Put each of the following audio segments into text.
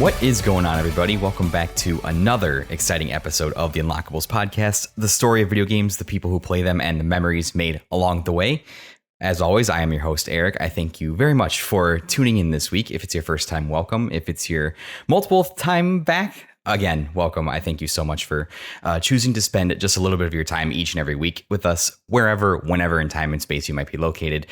What is going on, everybody? Welcome back to another exciting episode of the Unlockables podcast, the story of video games, the people who play them, and the memories made along the way. As always, I am your host, Eric. I thank you very much for tuning in this week. If it's your first time, welcome. If it's your multiple time back, again, welcome. I thank you so much for choosing to spend just a little bit of your time each and every week with us, wherever, whenever in time and space you might be located.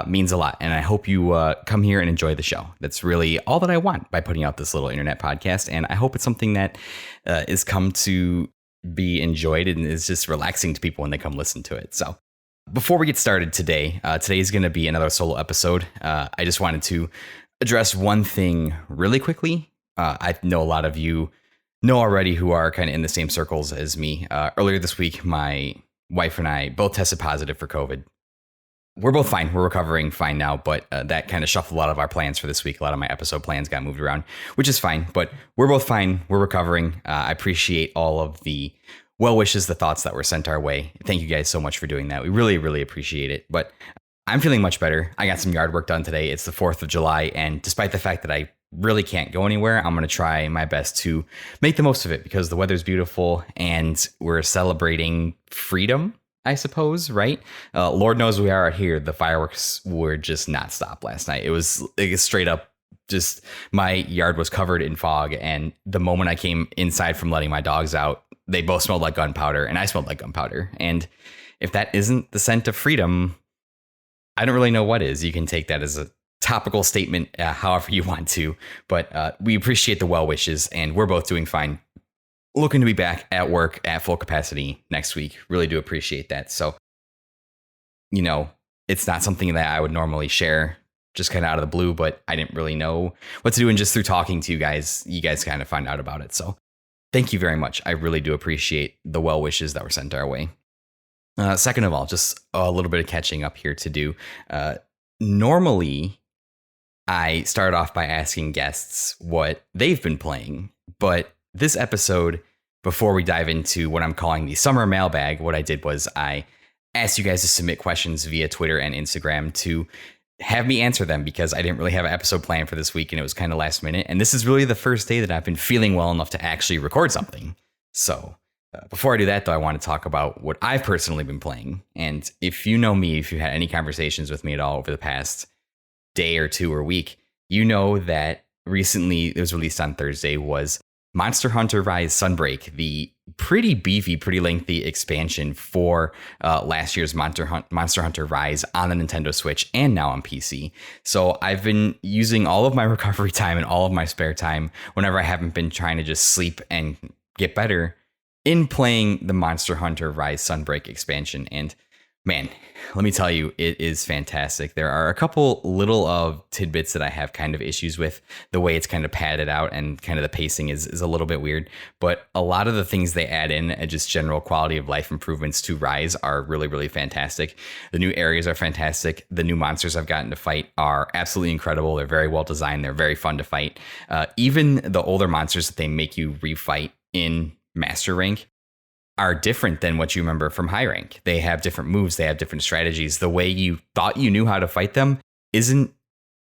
Means a lot. And I hope you come here and enjoy the show. That's really all that I want by putting out this little internet podcast. And I hope it's something that is come to be enjoyed and is just relaxing to people when they come listen to it. So before we get started today is going to be another solo episode. I just wanted to address one thing really quickly. I know a lot of you know already who are kind of in the same circles as me. Earlier this week, my wife and I both tested positive for COVID. We're both fine. We're recovering fine now, but that kind of shuffled a lot of our plans for this week. A lot of my episode plans got moved around, which is fine, but we're both fine. We're recovering. I appreciate all of the well wishes, the thoughts that were sent our way. Thank you guys so much for doing that. We really, really appreciate it. But I'm feeling much better. I got some yard work done today. It's the 4th of July. And despite the fact that I really can't go anywhere, I'm going to try my best to make the most of it because the weather's beautiful and we're celebrating freedom, I suppose, right? Lord knows we are out here. The fireworks were just not stop last night. It was straight up just my yard was covered in fog. And the moment I came inside from letting my dogs out, they both smelled like gunpowder and I smelled like gunpowder. And if that isn't the scent of freedom, I don't really know what is. You can take that as a topical statement, however you want to, but we appreciate the well wishes and we're both doing fine. Looking to be back at work at full capacity next week. Really do appreciate that. So, you know, it's not something that I would normally share just kind of out of the blue, but I didn't really know what to do. And just through talking to you guys kind of find out about it. So thank you very much. I really do appreciate the well wishes that were sent our way. Second of all, just a little bit of catching up here to do. Normally, I start off by asking guests what they've been playing, but this episode, before we dive into what I'm calling the summer mailbag, what I did was I asked you guys to submit questions via Twitter and Instagram to have me answer them because I didn't really have an episode planned for this week and it was kind of last minute. And this is really the first day that I've been feeling well enough to actually record something. So before I do that, though, I want to talk about what I've personally been playing. And if you know me, if you've had any conversations with me at all over the past day or two or week, you know that recently it was released on Thursday was Monster Hunter Rise Sunbreak, the pretty beefy, pretty lengthy expansion for last year's Monster Hunter Rise on the Nintendo Switch and now on PC. So I've been using all of my recovery time and all of my spare time whenever I haven't been trying to just sleep and get better in playing the Monster Hunter Rise Sunbreak expansion. And man, let me tell you, it is fantastic. There are a couple little of tidbits that I have kind of issues with. The way it's kind of padded out and kind of the pacing is a little bit weird. But a lot of the things they add in and just general quality of life improvements to Rise are really, really fantastic. The new areas are fantastic. The new monsters I've gotten to fight are absolutely incredible. They're very well designed. They're very fun to fight. Even the older monsters that they make you refight in Master Rank are different than what you remember from high rank. They have different moves. They have different strategies. The way you thought you knew how to fight them isn't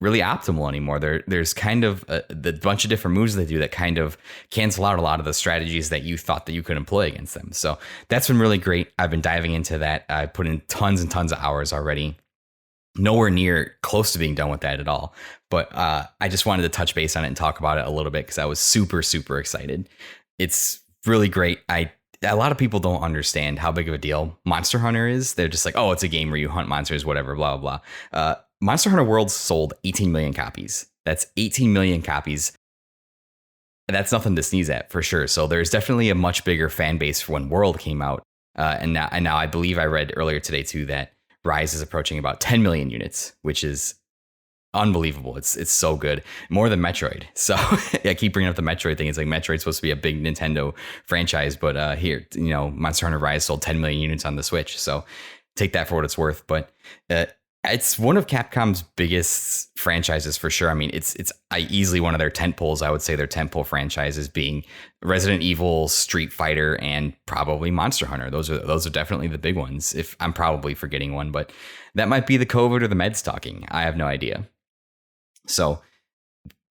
really optimal anymore. There's kind of the bunch of different moves they do that kind of cancel out a lot of the strategies that you thought that you could employ against them. So that's been really great. I've been diving into that. I put in tons and tons of hours already. Nowhere near close to being done with that at all. But I just wanted to touch base on it and talk about it a little bit because I was super, super excited. It's really great. A lot of people don't understand how big of a deal Monster Hunter is. They're just like, oh, it's a game where you hunt monsters, whatever, blah, blah, blah. Monster Hunter World sold 18 million copies. That's 18 million copies. That's nothing to sneeze at for sure. So there's definitely a much bigger fan base for when World came out. And now I believe I read earlier today, too, that Rise is approaching about 10 million units, which is unbelievable. It's so good. More than Metroid. So I keep bringing up the Metroid thing. It's like Metroid's supposed to be a big Nintendo franchise, but here, you know, Monster Hunter Rise sold 10 million units on the Switch. So take that for what it's worth. But it's one of Capcom's biggest franchises for sure. I mean, it's easily one of their tentpoles. I would say their tentpole franchises being Resident Evil, Street Fighter, and probably Monster Hunter. Those are definitely the big ones. If I'm probably forgetting one, but that might be the COVID or the meds talking. I have no idea. So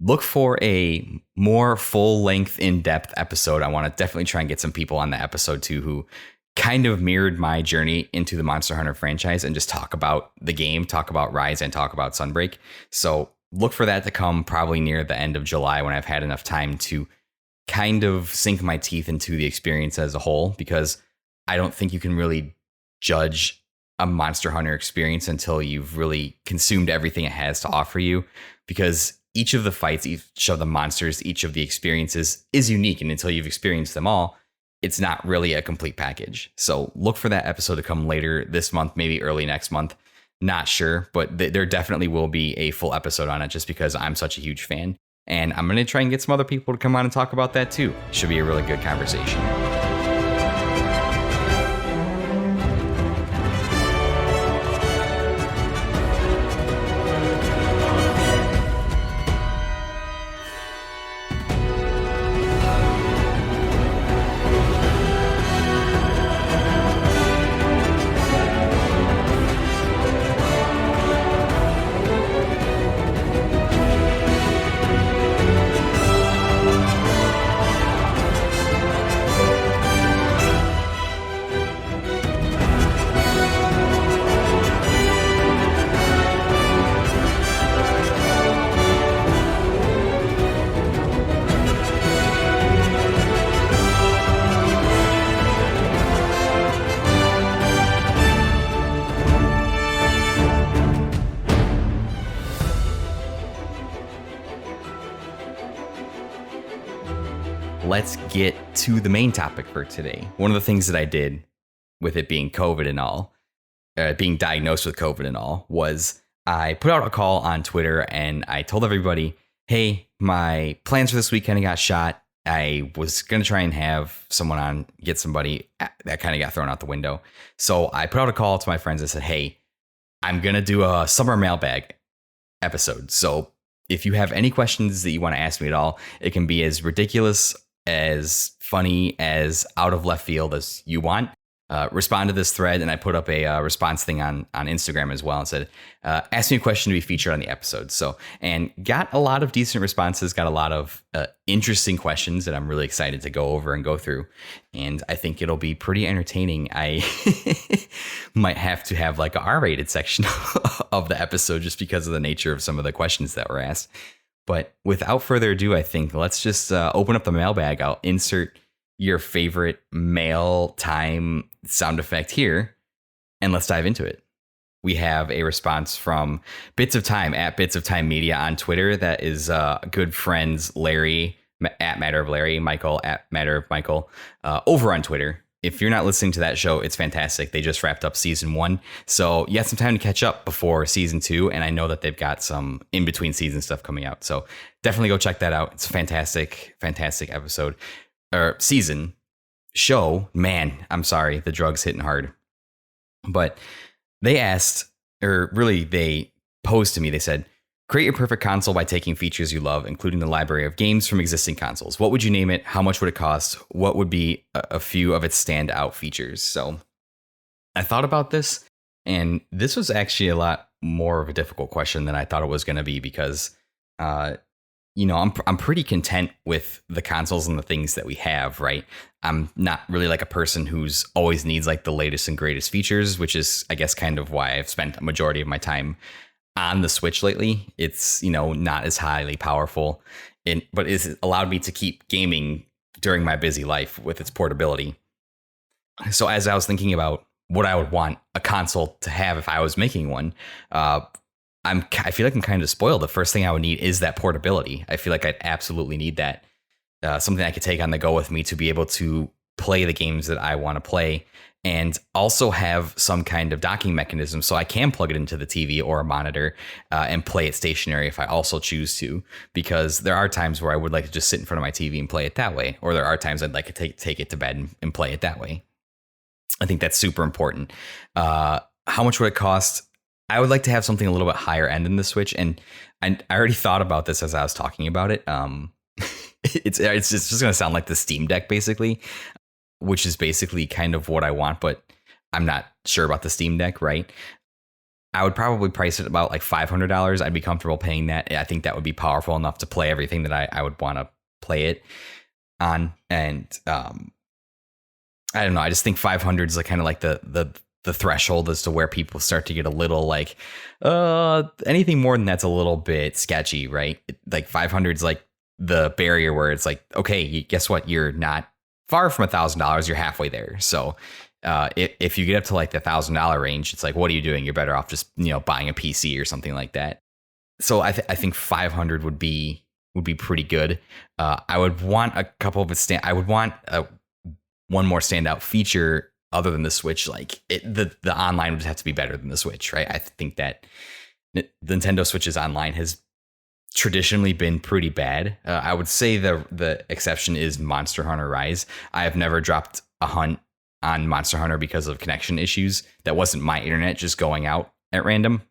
look for a more full-length, in-depth episode. I want to definitely try and get some people on the episode too who kind of mirrored my journey into the Monster Hunter franchise and just talk about the game, talk about Rise, and talk about Sunbreak. So look for that to come probably near the end of July when I've had enough time to kind of sink my teeth into the experience as a whole, because I don't think you can really judge a Monster Hunter experience until you've really consumed everything it has to offer you, because each of the fights, each of the monsters, each of the experiences is unique. And until you've experienced them all, it's not really a complete package. So look for that episode to come later this month, maybe early next month. Not sure, but there definitely will be a full episode on it just because I'm such a huge fan. And I'm going to try and get some other people to come on and talk about that too. Should be a really good conversation. Let's get to the main topic for today. One of the things that I did with it being COVID and all, being diagnosed with COVID and all, was I put out a call on Twitter and I told everybody, hey, my plans for this week kind of got shot. I was going to try and have someone on, get somebody. That kind of got thrown out the window. So I put out a call to my friends and said, hey, I'm going to do a summer mailbag episode. So if you have any questions that you want to ask me at all, it can be as ridiculous, as funny, as out of left field as you want. Respond to this thread, and I put up a response thing on Instagram as well and said, ask me a question to be featured on the episode. So, and got a lot of decent responses, got a lot of interesting questions that I'm really excited to go over and go through. And I think it'll be pretty entertaining. I might have to have like a R-rated section of the episode just because of the nature of some of the questions that were asked. But without further ado, I think let's just open up the mailbag. I'll insert your favorite mail time sound effect here, and let's dive into it. We have a response from Bits of Time at Bits of Time Media on Twitter. That is good friends Larry at Matter of Larry, Michael at Matter of Michael over on Twitter. If you're not listening to that show, it's fantastic. They just wrapped up season 1. So you have some time to catch up before season 2. And I know that they've got some in between season stuff coming out. So definitely go check that out. It's a fantastic, fantastic episode or season show. Man, I'm sorry. The drug's hitting hard. But they asked, or really they posed to me, they said, create your perfect console by taking features you love, including the library of games from existing consoles. What would you name it? How much would it cost? What would be a few of its standout features? So I thought about this, and this was actually a lot more of a difficult question than I thought it was going to be because, I'm pretty content with the consoles and the things that we have, right? I'm not really like a person who's always needs like the latest and greatest features, which is, I guess, kind of why I've spent a majority of my time on the Switch lately. It's, not as highly powerful, but it's allowed me to keep gaming during my busy life with its portability. So as I was thinking about what I would want a console to have if I was making one, I feel like I'm kind of spoiled. The first thing I would need is that portability. I feel like I'd absolutely need that. Something I could take on the go with me to be able to play the games that I want to play, and also have some kind of docking mechanism so I can plug it into the TV or a monitor and play it stationary if I also choose to, because there are times where I would like to just sit in front of my TV and play it that way. Or there are times I'd like to take it to bed and play it that way. I think that's super important. How much would it cost? I would like to have something a little bit higher end than the Switch. And I already thought about this as I was talking about it. It's just going to sound like the Steam Deck, basically, which is basically kind of what I want, but I'm not sure about the Steam Deck, right? I would probably price it about like $500. I'd be comfortable paying that. I think that would be powerful enough to play everything that I would want to play it on. And I don't know. I just think 500 is like kind of like the threshold as to where people start to get a little like, anything more than that's a little bit sketchy, right? Like 500 is like the barrier where it's like, okay, guess what? You're not far from $1,000. You're halfway there. So if you get up to like the $1,000 range, it's like, what are you doing? You're better off just, buying a PC or something like that. So I think 500 would be pretty good. I would want a couple of I would want one more standout feature other than the Switch. Like the online would have to be better than the Switch, right? I think that the Nintendo Switch's online has traditionally been pretty bad. I would say the exception is Monster Hunter Rise. I have never dropped a hunt on Monster Hunter because of connection issues. That wasn't my internet just going out at random.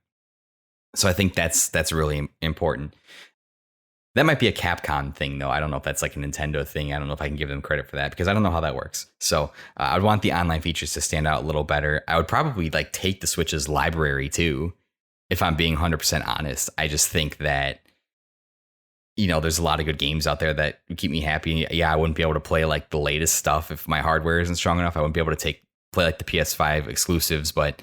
So I think that's really important. That might be a Capcom thing, though. I don't know if that's like a Nintendo thing. I don't know if I can give them credit for that because I don't know how that works. So I'd want the online features to stand out a little better. I would probably like take the Switch's library too, if I'm being 100% honest. I just think that, there's a lot of good games out there that keep me happy. Yeah, I wouldn't be able to play like the latest stuff if my hardware isn't strong enough. I wouldn't be able to play like the PS5 exclusives, but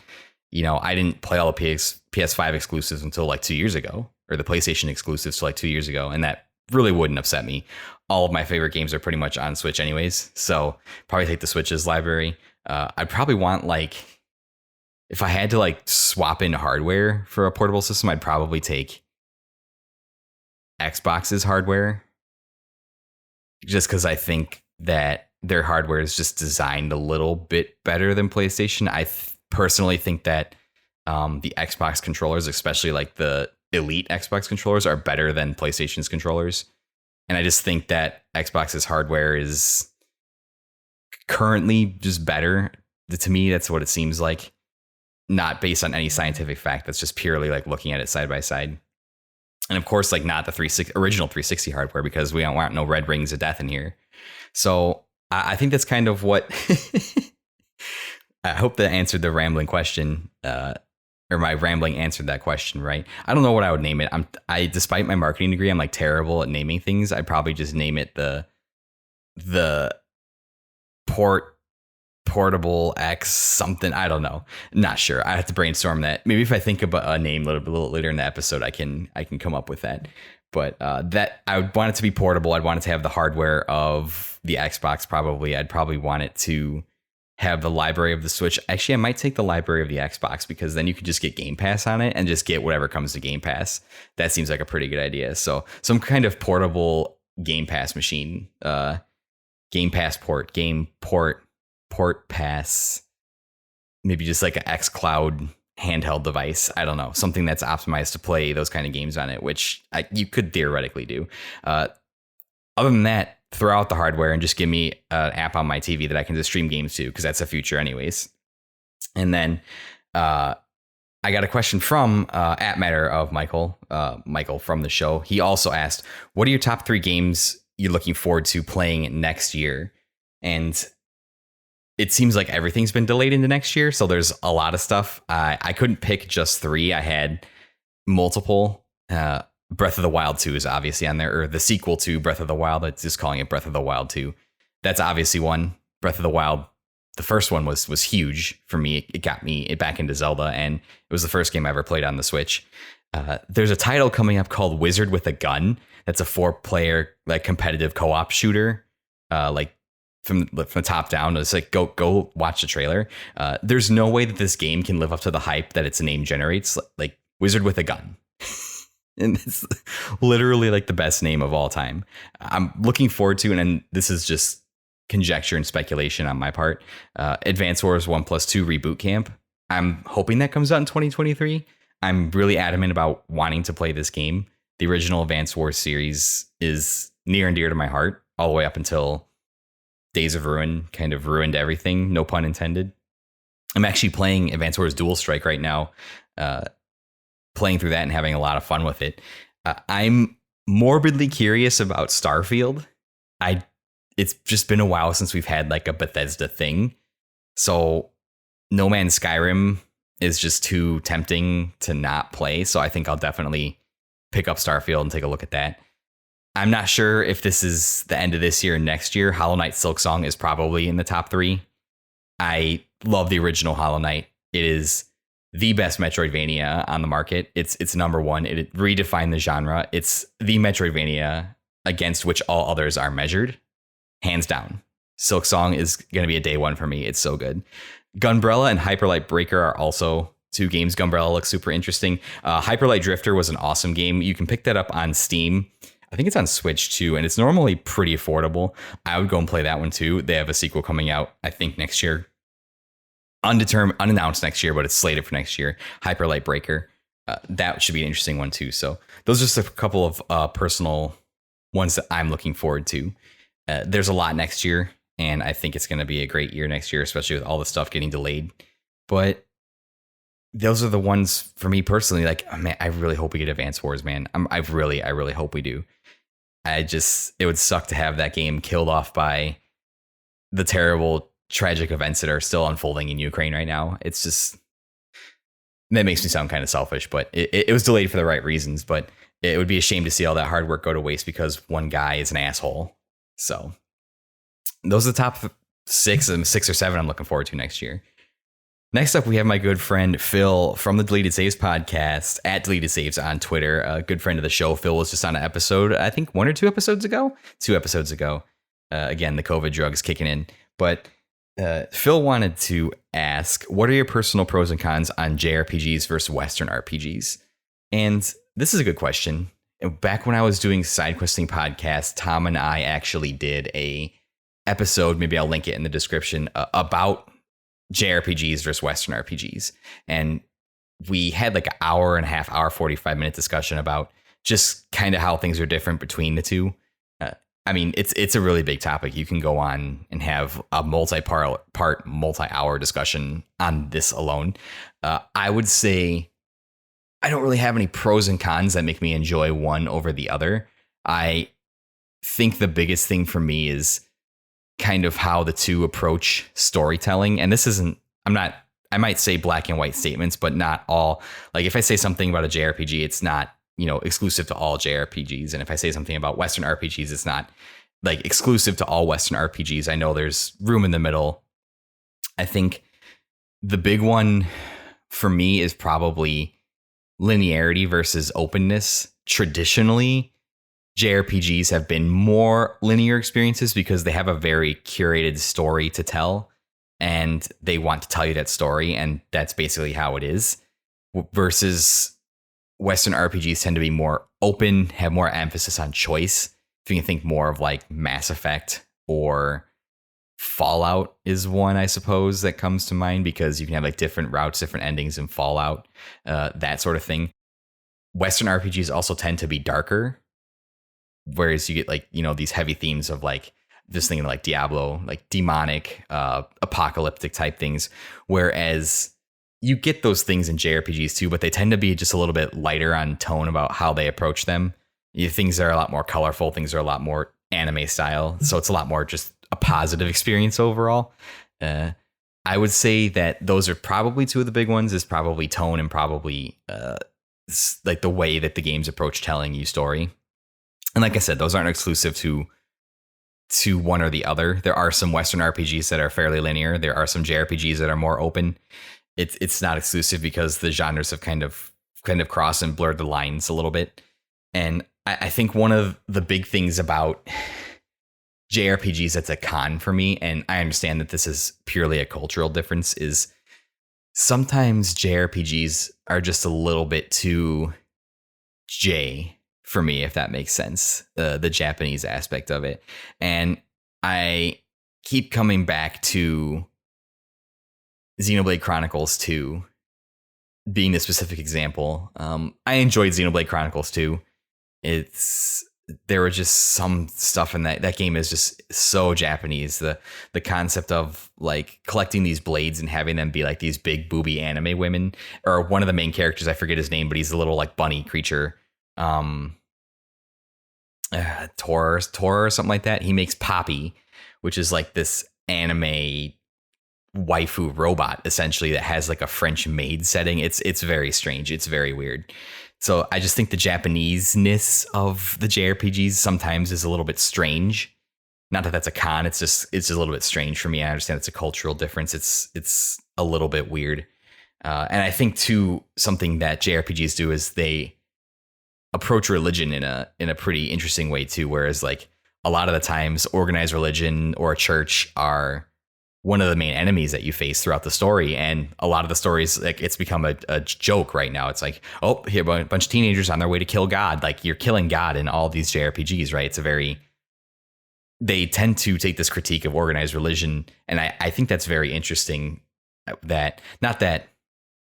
I didn't play all the PS5 exclusives until like 2 years ago, or the PlayStation exclusives till like 2 years ago, and that really wouldn't upset me. All of my favorite games are pretty much on Switch anyways, so probably take the Switch's library. I'd probably want like, if I had to like swap in hardware for a portable system, I'd probably take Xbox's hardware, just because I think that their hardware is just designed a little bit better than PlayStation. I personally think that the Xbox controllers, especially like the Elite Xbox controllers, are better than PlayStation's controllers. And I just think that Xbox's hardware is currently just better. To me, that's what it seems like. Not based on any scientific fact. That's just purely like looking at it side by side. And of course, like not the original 360 hardware, because we don't want no red rings of death in here. So I think that's kind of what... I hope that answered the rambling question, or my rambling answered that question, right? I don't know what I would name it. Despite my marketing degree, I'm like terrible at naming things. I'd probably just name it the portable X something. I don't know. Not sure. I have to brainstorm that. Maybe if I think about a name a little later in the episode, I can come up with that. But that I would want it to be portable. I'd want it to have the hardware of the Xbox. Probably. I'd probably want it to have the library of the Switch. Actually, I might take the library of the Xbox, because then you can just get Game Pass on it and just get whatever comes to Game Pass. That seems like a pretty good idea. So some kind of portable Game Pass machine, Game Passport, Port Pass, maybe just like an xCloud handheld device. I don't know, something that's optimized to play those kind of games on it, which you could theoretically do. Other than that, throw out the hardware and just give me an app on my TV that I can just stream games to, because that's the future anyways. And then I got a question from at Matter of Michael from the show. He also asked, what are your top 3 games you're looking forward to playing next year? And it seems like everything's been delayed into next year, so there's a lot of stuff. I couldn't pick just 3. I had multiple. Breath of the Wild 2 is obviously on there, or the sequel to Breath of the Wild. It's just calling it Breath of the Wild 2. That's obviously one. Breath of the Wild, the first one was huge for me. It got me back into Zelda, and it was the first game I ever played on the Switch. There's a title coming up called Wizard with a Gun. That's a 4-player like competitive co-op shooter, like from the top down. It's like go watch the trailer. There's no way that this game can live up to the hype that its name generates. Like Wizard with a Gun. And it's literally like the best name of all time. I'm looking forward to, and this is just conjecture and speculation on my part, Advance Wars 1+2 Reboot Camp. I'm hoping that comes out in 2023. I'm really adamant about wanting to play this game. The original Advance Wars series is near and dear to my heart, all the way up until Days of Ruin kind of ruined everything, no pun intended. I'm actually playing Advance Wars Dual Strike right now, playing through that and having a lot of fun with it. I'm morbidly curious about Starfield. It's just been a while since we've had like a Bethesda thing. So No Man's Skyrim is just too tempting to not play. So I think I'll definitely pick up Starfield and take a look at that. I'm not sure if this is the end of this year or next year. Hollow Knight Silksong is probably in the top 3. I love the original Hollow Knight. It is the best Metroidvania on the market. It's number 1. It redefined the genre. It's the Metroidvania against which all others are measured, hands down. Silksong is going to be a day one for me. It's so good. Gunbrella and Hyperlight Breaker are also 2 games. Gunbrella looks super interesting. Hyperlight Drifter was an awesome game. You can pick that up on Steam. I think it's on Switch too, and it's normally pretty affordable. I would go and play that one too. They have a sequel coming out, I think, next year. Unannounced next year, but it's slated for next year. Hyperlight Breaker. That should be an interesting one too. So those are just a couple of personal ones that I'm looking forward to. There's a lot next year, and I think it's going to be a great year next year, especially with all the stuff getting delayed. But those are the ones for me personally. Like, oh man, I really hope we get Advance Wars, man. I really hope we do. It would suck to have that game killed off by the terrible, tragic events that are still unfolding in Ukraine right now. It's just, that makes me sound kind of selfish, but it was delayed for the right reasons. But it would be a shame to see all that hard work go to waste because one guy is an asshole. So those are the top 6 or 7 I'm looking forward to next year. Next up, we have my good friend Phil from the Deleted Saves podcast, at Deleted Saves on Twitter. A good friend of the show. Phil was just on an episode, I think 1 or 2 episodes ago. 2 episodes ago. Again, the COVID drugs kicking in. But Phil wanted to ask, what are your personal pros and cons on JRPGs versus Western RPGs? And this is a good question. Back when I was doing side questing podcasts, Tom and I actually did a episode, maybe I'll link it in the description, about JRPGs versus Western RPGs. And we had like an hour and a half, 45-minute discussion about just kind of how things are different between the two. I mean, it's a really big topic. You can go on and have a multi-hour discussion on this alone. I would say I don't really have any pros and cons that make me enjoy one over the other. I think the biggest thing for me is kind of how the two approach storytelling. And this isn't, I might say black and white statements, but not all. Like if I say something about a JRPG, it's not, exclusive to all JRPGs. And if I say something about Western RPGs, it's not like exclusive to all Western RPGs. I know there's room in the middle. I think the big one for me is probably linearity versus openness. Traditionally, JRPGs have been more linear experiences because they have a very curated story to tell and they want to tell you that story. And that's basically how it is. Versus Western RPGs tend to be more open, have more emphasis on choice. If you can think more of like Mass Effect or Fallout is one, I suppose, that comes to mind because you can have like different routes, different endings in Fallout, that sort of thing. Western RPGs also tend to be darker, whereas you get like, these heavy themes of like just thinking like Diablo, like demonic, apocalyptic type things. Whereas you get those things in JRPGs too, but they tend to be just a little bit lighter on tone about how they approach them. Things are a lot more colorful. Things are a lot more anime style. So it's a lot more just a positive experience overall. I would say that those are probably 2 of the big ones, is probably tone and probably like the way that the games approach telling you story. And like I said, those aren't exclusive to one or the other. There are some Western RPGs that are fairly linear. There are some JRPGs that are more open. It's not exclusive because the genres have kind of crossed and blurred the lines a little bit. And I think one of the big things about JRPGs that's a con for me, and I understand that this is purely a cultural difference, is sometimes JRPGs are just a little bit too J for me, if that makes sense, the Japanese aspect of it. And I keep coming back to Xenoblade Chronicles 2 being the specific example. I enjoyed Xenoblade Chronicles 2. There were just some stuff in that game is just so Japanese. The concept of like collecting these blades and having them be like these big booby anime women, or one of the main characters, I forget his name, but he's a little like bunny creature. Tor or something like that. He makes Poppy, which is like this anime waifu robot essentially that has like a French maid setting. It's very strange. It's very weird. So I just think the Japanese-ness of the JRPGs sometimes is a little bit strange. Not that that's a con. It's just a little bit strange for me. I understand it's a cultural difference. It's a little bit weird. And I think too, something that JRPGs do is they approach religion in a pretty interesting way too. Whereas like a lot of the times organized religion or a church are one of the main enemies that you face throughout the story. And a lot of the stories, like it's become a joke right now. It's like, oh, here a bunch of teenagers on their way to kill God. Like you're killing God in all these JRPGs, right? They tend to take this critique of organized religion. And I think that's very interesting that not that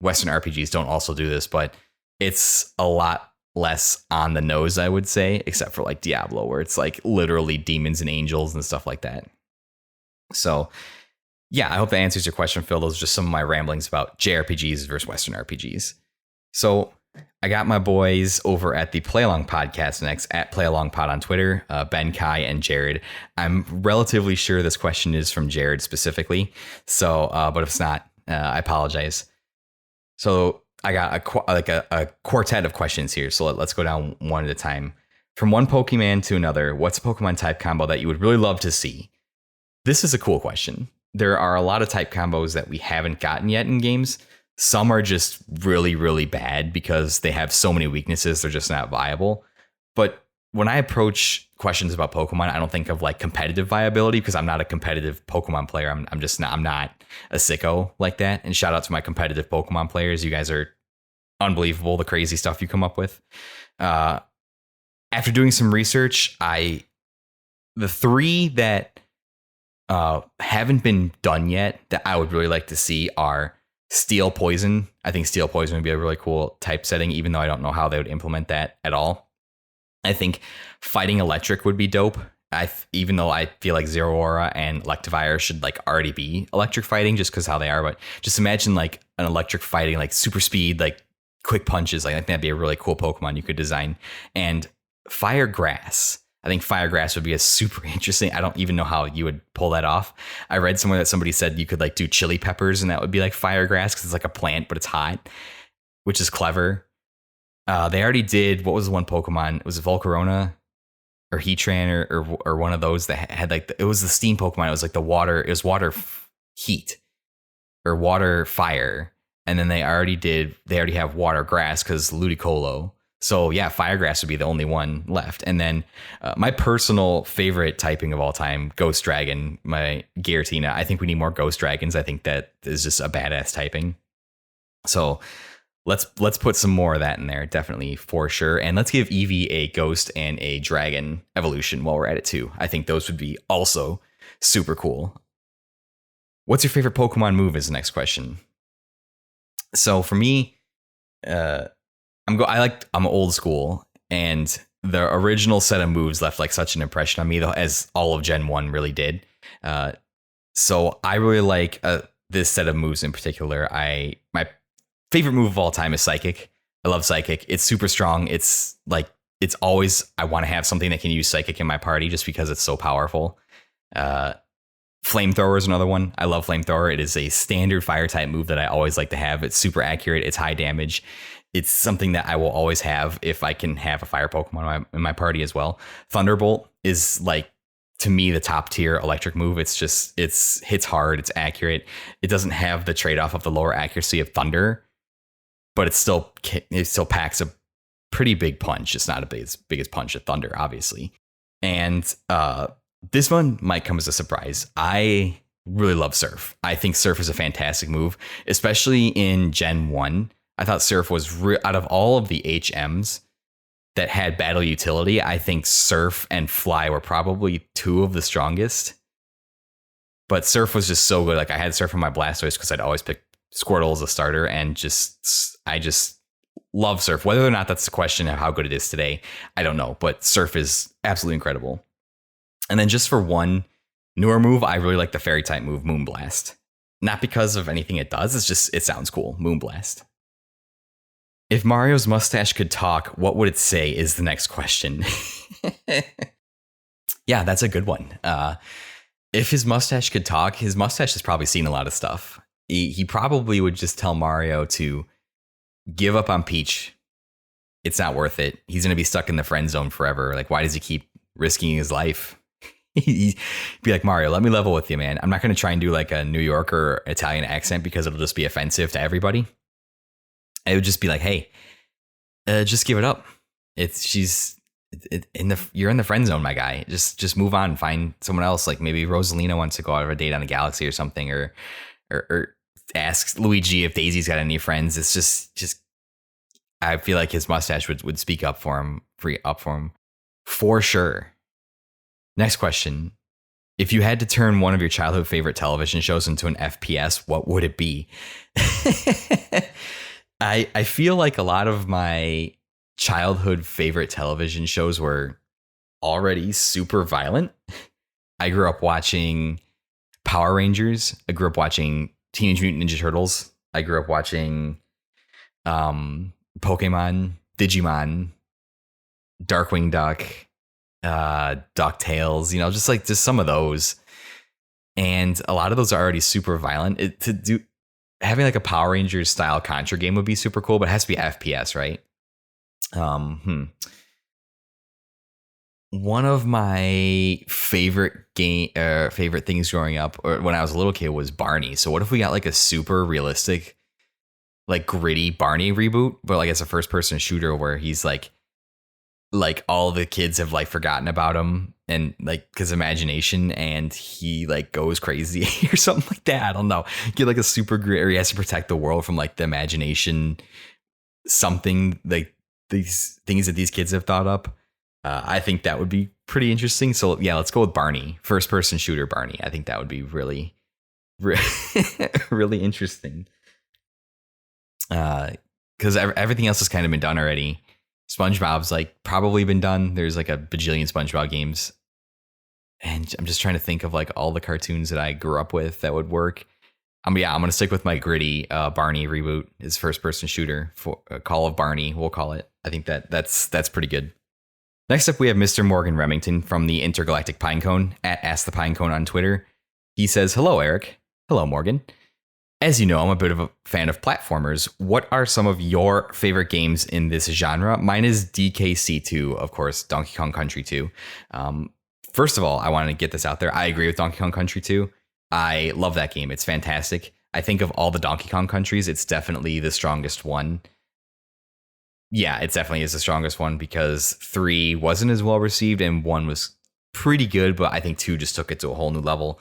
Western RPGs don't also do this, but it's a lot less on the nose, I would say, except for like Diablo, where it's like literally demons and angels and stuff like that. So yeah, I hope that answers your question, Phil. Those are just some of my ramblings about JRPGs versus Western RPGs. So I got my boys over at the Play Along Podcast next, at Play Along Pod on Twitter, Ben, Kai, and Jared. I'm relatively sure this question is from Jared specifically. So, but if it's not, I apologize. So I got a quartet of questions here. So let's go down one at a time. From one Pokemon to another, what's a Pokemon type combo that you would really love to see? This is a cool question. There are a lot of type combos that we haven't gotten yet in games. Some are just really, really bad because they have so many weaknesses. They're just not viable. But when I approach questions about Pokemon, I don't think of like competitive viability because I'm not a competitive Pokemon player. I'm not a sicko like that. And shout out to my competitive Pokemon players. You guys are unbelievable. The crazy stuff you come up with. After doing some research, the three that haven't been done yet that I would really like to see are Steel Poison. I think Steel Poison would be a really cool type setting, even though I don't know how they would implement that at all. I think Fighting Electric would be dope. Even though I feel like Zeraora and Electivire should like already be electric fighting just because how they are. But just imagine like an electric fighting, like super speed, like quick punches. Like I think that'd be a really cool Pokemon you could design. And Fire Grass. I think Fire Grass would be a super interesting. I don't even know how you would pull that off. I read somewhere that somebody said you could like do chili peppers and that would be like Fire Grass because it's like a plant, but it's hot, which is clever. They already did. What was the one Pokemon? Was it Volcarona or Heatran or one of those that had like it was the steam Pokemon. It was like the water. It was water heat or water fire. And then they already have water grass because Ludicolo. So yeah, Firegrass would be the only one left. And then my personal favorite typing of all time, Ghost Dragon, my Giratina. I think we need more Ghost Dragons. I think that is just a badass typing. So let's put some more of that in there, definitely for sure. And let's give Eevee a Ghost and a Dragon evolution while we're at it too. I think those would be also super cool. What's your favorite Pokemon move is the next question. So for me, I'm old school, and the original set of moves left like such an impression on me, though, as all of Gen 1 really did. So I really like this set of moves in particular. My favorite move of all time is Psychic. I love Psychic. It's super strong. It's always, I want to have something that can use Psychic in my party just because it's so powerful. Flamethrower is another one. I love Flamethrower. It is a standard fire type move that I always like to have. It's super accurate. It's high damage. It's something that I will always have if I can have a fire Pokemon in my party as well. Thunderbolt is like, to me, the top tier electric move. It's hits hard. It's accurate. It doesn't have the trade off of the lower accuracy of Thunder, but it still packs a pretty big punch. It's not as big as punch of Thunder, obviously. And this one might come as a surprise. I really love Surf. I think Surf is a fantastic move, especially in Gen 1. I thought Surf was out of all of the HMs that had battle utility, I think Surf and Fly were probably two of the strongest. But Surf was just so good. Like I had Surf on my Blastoise because I'd always pick Squirtle as a starter, and I just love Surf. Whether or not that's the question of how good it is today, I don't know. But Surf is absolutely incredible. And then just for one newer move, I really like the Fairy type move, Moonblast. Not because of anything it does, it sounds cool, Moonblast. If Mario's mustache could talk, what would it say is the next question. Yeah, that's a good one. If his mustache could talk, his mustache has probably seen a lot of stuff. He probably would just tell Mario to give up on Peach. It's not worth it. He's going to be stuck in the friend zone forever. Like, why does he keep risking his life? He'd be like, Mario, let me level with you, man. I'm not going to try and do like a New York or Italian accent because it'll just be offensive to everybody. It would just be like, hey, just give it up. You're in the friend zone, my guy. Just move on and find someone else. Like maybe Rosalina wants to go out on a date on a Galaxy or something, or asks Luigi if Daisy's got any friends. It's just I feel like his mustache would speak up for him, for sure. Next question. If you had to turn one of your childhood favorite television shows into an FPS, what would it be? I feel like a lot of my childhood favorite television shows were already super violent. I grew up watching Power Rangers. I grew up watching Teenage Mutant Ninja Turtles. I grew up watching Pokemon, Digimon, Darkwing Duck, DuckTales, just some of those. And a lot of those are already super violent. Having like a Power Rangers style Contra game would be super cool, but it has to be FPS, right? One of my favorite things growing up, or when I was a little kid, was Barney. So what if we got like a super realistic, like gritty Barney reboot, but like it's a first person shooter where he's like all the kids have like forgotten about him and like his imagination, and he like goes crazy or something like that. I don't know. Get like a super grit, or he has to protect the world from like the imagination, something like these things that these kids have thought up. I think that would be pretty interesting. So yeah, let's go with Barney, first person shooter Barney. I think that would be really, really interesting. Because everything else has kind of been done already. SpongeBob's like probably been done. There's like a bajillion SpongeBob games. And I'm just trying to think of like all the cartoons that I grew up with that would work. I'm going to stick with my gritty Barney reboot, his first person shooter, for Call of Barney, we'll call it. I think that's pretty good. Next up, we have Mr. Morgan Remington from the Intergalactic Pinecone at Ask the Pinecone on Twitter. He says, hello, Eric. Hello, Morgan. As you know, I'm a bit of a fan of platformers. What are some of your favorite games in this genre? Mine is DKC2, of course, Donkey Kong Country 2. First of all, I want to get this out there. I agree with Donkey Kong Country 2. I love that game. It's fantastic. I think of all the Donkey Kong countries, it's definitely the strongest one. Yeah, it definitely is the strongest one because 3 wasn't as well received and 1 was pretty good, but I think 2 just took it to a whole new level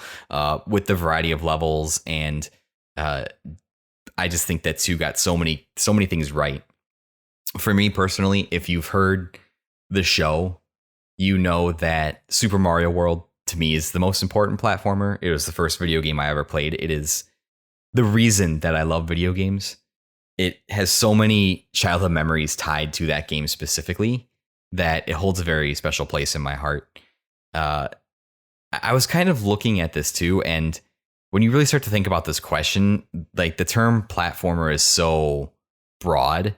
with the variety of levels, and I just think that 2 got so many things right. For me personally, if you've heard the show, you know that Super Mario World to me is the most important platformer. It was the first video game I ever played. It is the reason that I love video games. It has so many childhood memories tied to that game specifically that it holds a very special place in my heart. I was kind of looking at this too, and when you really start to think about this question, like the term platformer is so broad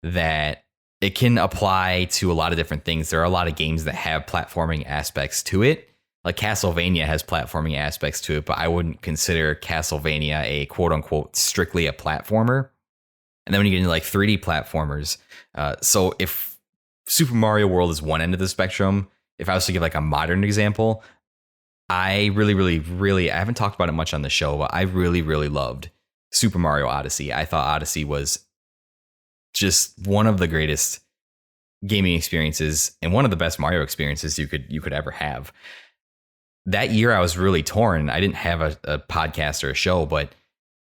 that it can apply to a lot of different things. There are a lot of games that have platforming aspects to it. Like Castlevania has platforming aspects to it, but I wouldn't consider Castlevania a quote unquote strictly a platformer. And then when you get into like 3D platformers, so if Super Mario World is one end of the spectrum, if I was to give like a modern example, I really, I haven't talked about it much on the show, but I really loved Super Mario Odyssey. I thought Odyssey was just one of the greatest gaming experiences and one of the best Mario experiences you could ever have. That year I was really torn. I didn't have a podcast or a show, but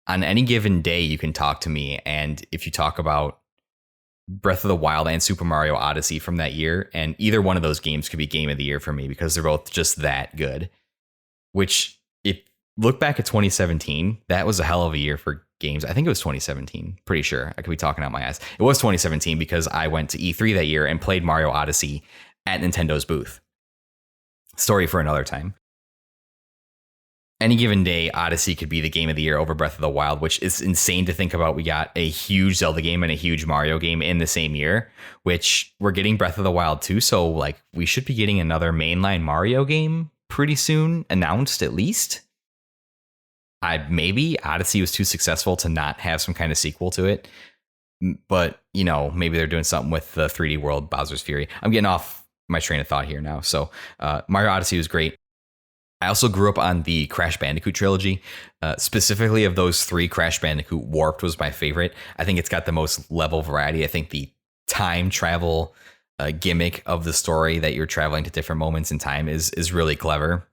on any given day you can talk to me, and if you talk about Breath of the Wild and Super Mario Odyssey from that year, and either one of those games could be game of the year for me because they're both just that good. Which, if look back at 2017, that was a hell of a year for games. I think it was 2017. Pretty sure. I could be talking out my ass. It was 2017 because I went to E3 that year and played Mario Odyssey at Nintendo's booth. Story for another time. Any given day, Odyssey could be the game of the year over Breath of the Wild, which is insane to think about. We got a huge Zelda game and a huge Mario game in the same year, which we're getting Breath of the Wild too. So like we should be getting another mainline Mario game pretty soon, announced at least. Maybe Odyssey was too successful to not have some kind of sequel to it. But, maybe they're doing something with the 3D world, Bowser's Fury. I'm getting off my train of thought here now. So Mario Odyssey was great. I also grew up on the Crash Bandicoot trilogy. Specifically of those three, Crash Bandicoot Warped was my favorite. I think it's got the most level variety. I think the time travel gimmick of the story, that you're traveling to different moments in time, is really clever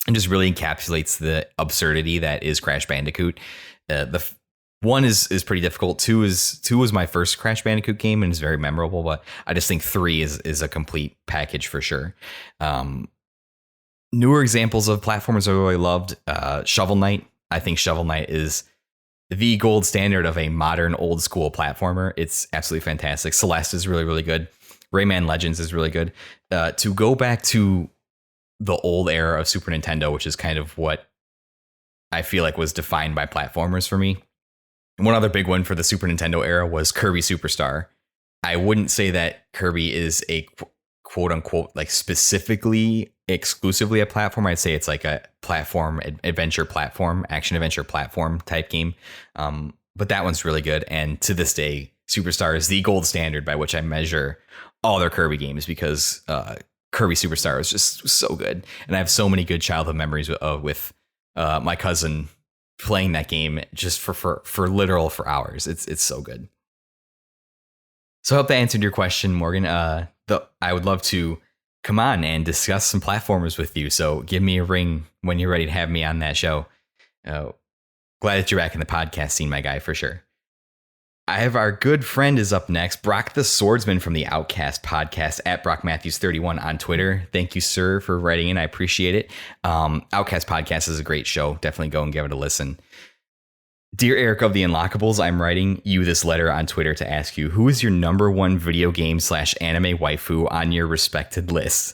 and just really encapsulates the absurdity that is Crash Bandicoot. The one is pretty difficult. Two was my first Crash Bandicoot game and is very memorable, but I just think 3 is a complete package for sure. Newer examples of platformers I really loved, Shovel Knight. I think Shovel Knight is the gold standard of a modern old school platformer. It's absolutely fantastic. Celeste is really, really good. Rayman Legends is really good. To go back to the old era of Super Nintendo, which is kind of what I feel like was defined by platformers for me. One other big one for the Super Nintendo era was Kirby Superstar. I wouldn't say that Kirby is a quote unquote like specifically exclusively a platform. I'd say it's like a platform action adventure platform type game. But that one's really good. And to this day, Superstar is the gold standard by which I measure all their Kirby games, because Kirby Superstar is just so good. And I have so many good childhood memories with my cousin playing that game just for hours. It's so good. So I hope that answered your question, Morgan. I would love to come on and discuss some platformers with you. So give me a ring when you're ready to have me on that show. Glad that you're back in the podcast scene, my guy, for sure. I have our good friend is up next, Brock the Swordsman from the Outcast podcast, at Brock Matthews 31 on Twitter. Thank you, sir, for writing in. I appreciate it. Outcast podcast is a great show. Definitely go and give it a listen. Dear Eric of the Unlockables, I'm writing you this letter on Twitter to ask you, who is your number one video game / anime waifu on your respected list?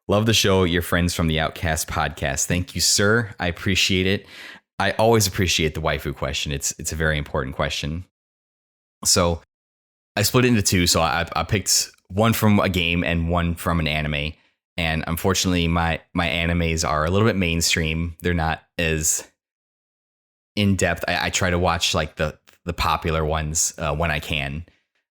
Love the show, your friends from the Outcast podcast. Thank you, sir. I appreciate it. I always appreciate the waifu question. It's a very important question. So I split it into two. So I picked one from a game and one from an anime. And unfortunately, my animes are a little bit mainstream. They're not as in depth. I try to watch like the popular ones when I can.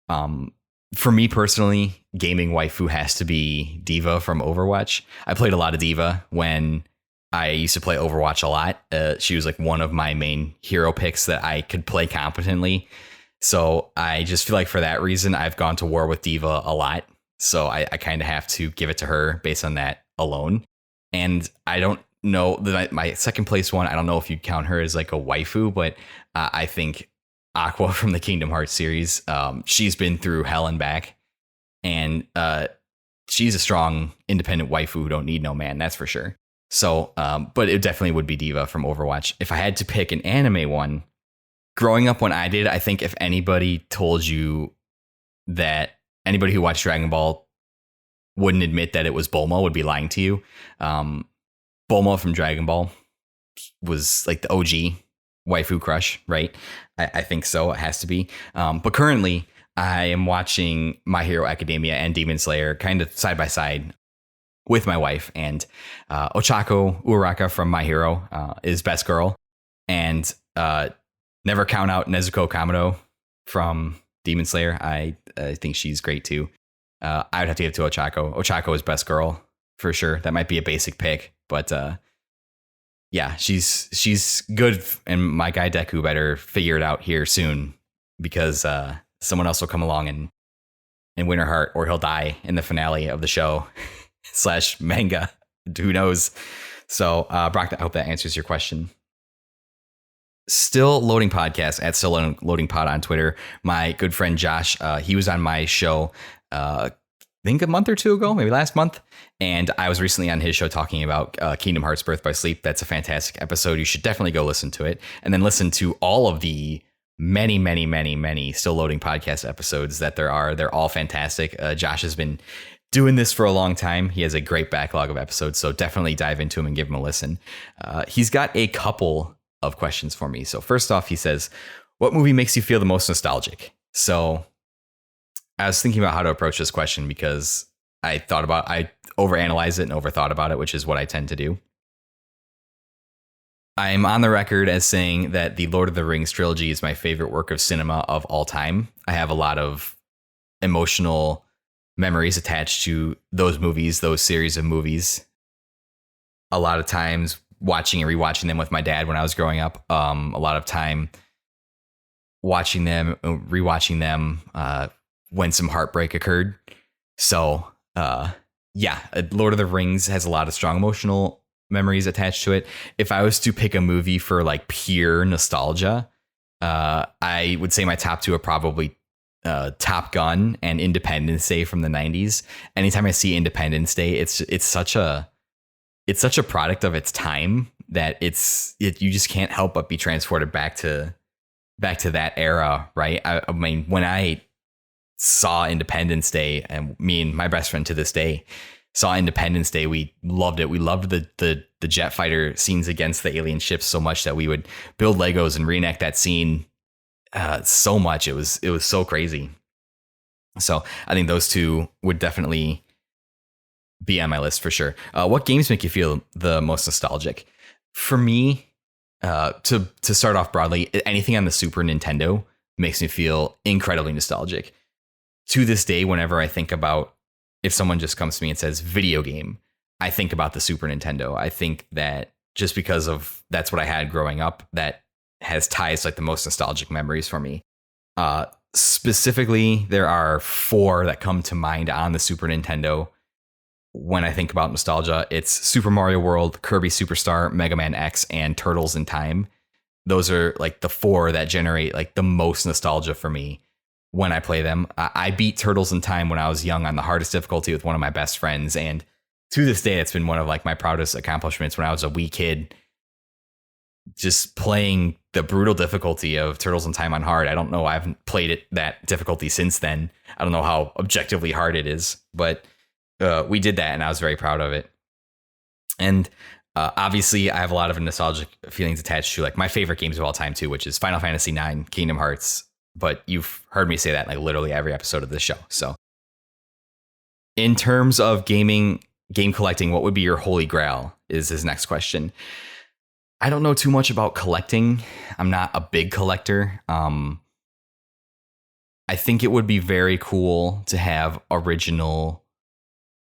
For me personally, gaming waifu has to be Diva from Overwatch. I played a lot of Diva when I used to play Overwatch a lot. She was like one of my main hero picks that I could play competently. So I just feel like for that reason, I've gone to war with Diva a lot. So I kind of have to give it to her based on that alone. And I don't know that my second place one, I don't know if you'd count her as like a waifu, but I think Aqua from the Kingdom Hearts series, she's been through hell and back. And she's a strong, independent waifu who don't need no man, that's for sure. So, but it definitely would be Diva from Overwatch. If I had to pick an anime one, growing up when I did, I think if anybody told you that anybody who watched Dragon Ball wouldn't admit that it was Bulma would be lying to you. Bulma from Dragon Ball was like the OG waifu crush, right? I think so. It has to be. But currently, I am watching My Hero Academia and Demon Slayer kind of side by side with my wife. And Ochako Uraraka from My Hero is best girl. And never count out Nezuko Kamado from Demon Slayer. I think she's great too. I would have to give it to Ochako. Ochako is best girl for sure. That might be a basic pick, but yeah, she's good. And my guy Deku better figure it out here soon, because someone else will come along and win her heart, or he'll die in the finale of the show / manga. Who knows? So Brock, I hope that answers your question. Still Loading Podcast at Still Loading Pod on Twitter. My good friend Josh, he was on my show, I think a month or two ago, maybe last month. And I was recently on his show talking about Kingdom Hearts Birth by Sleep. That's a fantastic episode. You should definitely go listen to it. And then listen to all of the many Still Loading Podcast episodes that there are. They're all fantastic. Josh has been doing this for a long time. He has a great backlog of episodes. So definitely dive into him and give him a listen. He's got a couple of questions for me. So first off, he says, what movie makes you feel the most nostalgic? So I was thinking about how to approach this question, because I overanalyze it and overthought about it, which is what I tend to do. I'm on the record as saying that the Lord of the Rings trilogy is my favorite work of cinema of all time. I have a lot of emotional memories attached to those movies, those series of movies. A lot of times watching and rewatching them with my dad when I was growing up. A lot of time watching them, rewatching them when some heartbreak occurred. So, Lord of the Rings has a lot of strong emotional memories attached to it. If I was to pick a movie for like pure nostalgia, I would say my top two are probably Top Gun and Independence Day from the 90s. Anytime I see Independence Day, it's such a product of its time that you just can't help but be transported back to that era, right? I mean, when I saw Independence Day, and me and my best friend to this day saw Independence Day, we loved it. We loved the jet fighter scenes against the alien ships so much that we would build Legos and reenact that scene so much. It was so crazy. So I think those two would definitely be on my list for sure. What games make you feel the most nostalgic? For me, to start off broadly, anything on the Super Nintendo makes me feel incredibly nostalgic. To this day, whenever I think about, if someone just comes to me and says video game, I think about the Super Nintendo. I think that just because of that's what I had growing up, that has ties like the most nostalgic memories for me. Specifically, there are 4 that come to mind on the Super Nintendo. When I think about nostalgia, it's Super Mario World, Kirby Superstar, Mega Man X, and Turtles in Time. Those are like the 4 that generate like the most nostalgia for me when I play them. I beat Turtles in Time when I was young on the hardest difficulty with one of my best friends. And to this day, it's been one of like my proudest accomplishments when I was a wee kid, just playing the brutal difficulty of Turtles in Time on hard. I don't know. I haven't played it that difficulty since then. I don't know how objectively hard it is, but we did that and I was very proud of it. And obviously I have a lot of nostalgic feelings attached to like my favorite games of all time too, which is Final Fantasy IX, Kingdom Hearts. But you've heard me say that like literally every episode of this show. So in terms of game collecting, what would be your holy grail is his next question. I don't know too much about collecting. I'm not a big collector. I think it would be very cool to have original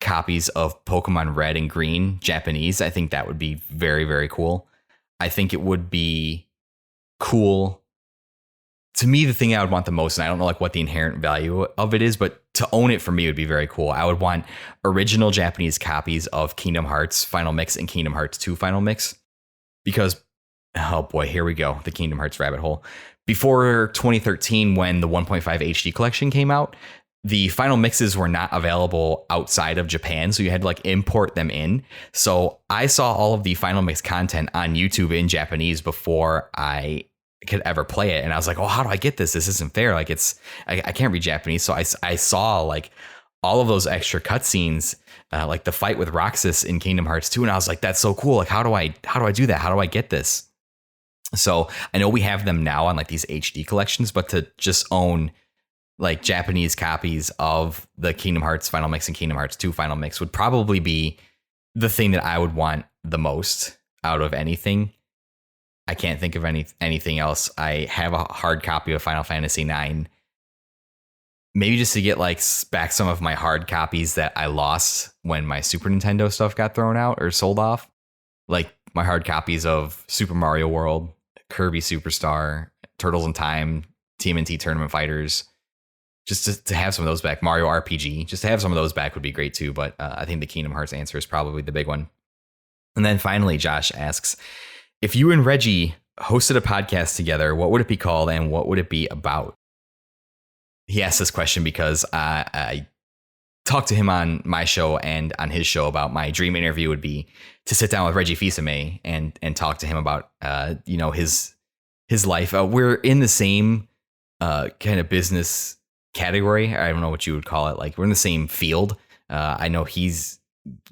copies of Pokemon Red and Green, Japanese. I think that would be very, very cool. I think it would be cool. To me, the thing I would want the most, and I don't know like what the inherent value of it is, but to own it for me would be very cool. I would want original Japanese copies of Kingdom Hearts Final Mix and Kingdom Hearts 2 Final Mix. Because, oh boy, here we go, the Kingdom Hearts rabbit hole. Before 2013, when the 1.5 HD collection came out, the final mixes were not available outside of Japan, so you had to like import them in. So I saw all of the final mix content on YouTube in Japanese before I could ever play it. And I was like, oh, how do I get this? This isn't fair. Like I can't read Japanese. So I saw like all of those extra cutscenes, like the fight with Roxas in Kingdom Hearts 2. And I was like, that's so cool. Like, how do I do that? How do I get this? So I know we have them now on like these HD collections, but to just own like Japanese copies of the Kingdom Hearts Final Mix and Kingdom Hearts 2 Final Mix would probably be the thing that I would want the most out of anything. I can't think of anything else. I have a hard copy of Final Fantasy IX. Maybe just to get like back some of my hard copies that I lost when my Super Nintendo stuff got thrown out or sold off. Like my hard copies of Super Mario World, Kirby Superstar, Turtles in Time, TMNT Tournament Fighters. Just to have some of those back. Mario RPG. Just to have some of those back would be great too. But I think the Kingdom Hearts answer is probably the big one. And then finally, Josh asks, if you and Reggie hosted a podcast together, what would it be called and what would it be about? He asked this question because I talked to him on my show and on his show about my dream interview would be to sit down with Reggie Fils-Aimé and talk to him about his life. We're in the same kind of business category. I don't know what you would call it. Like we're in the same field. I know he's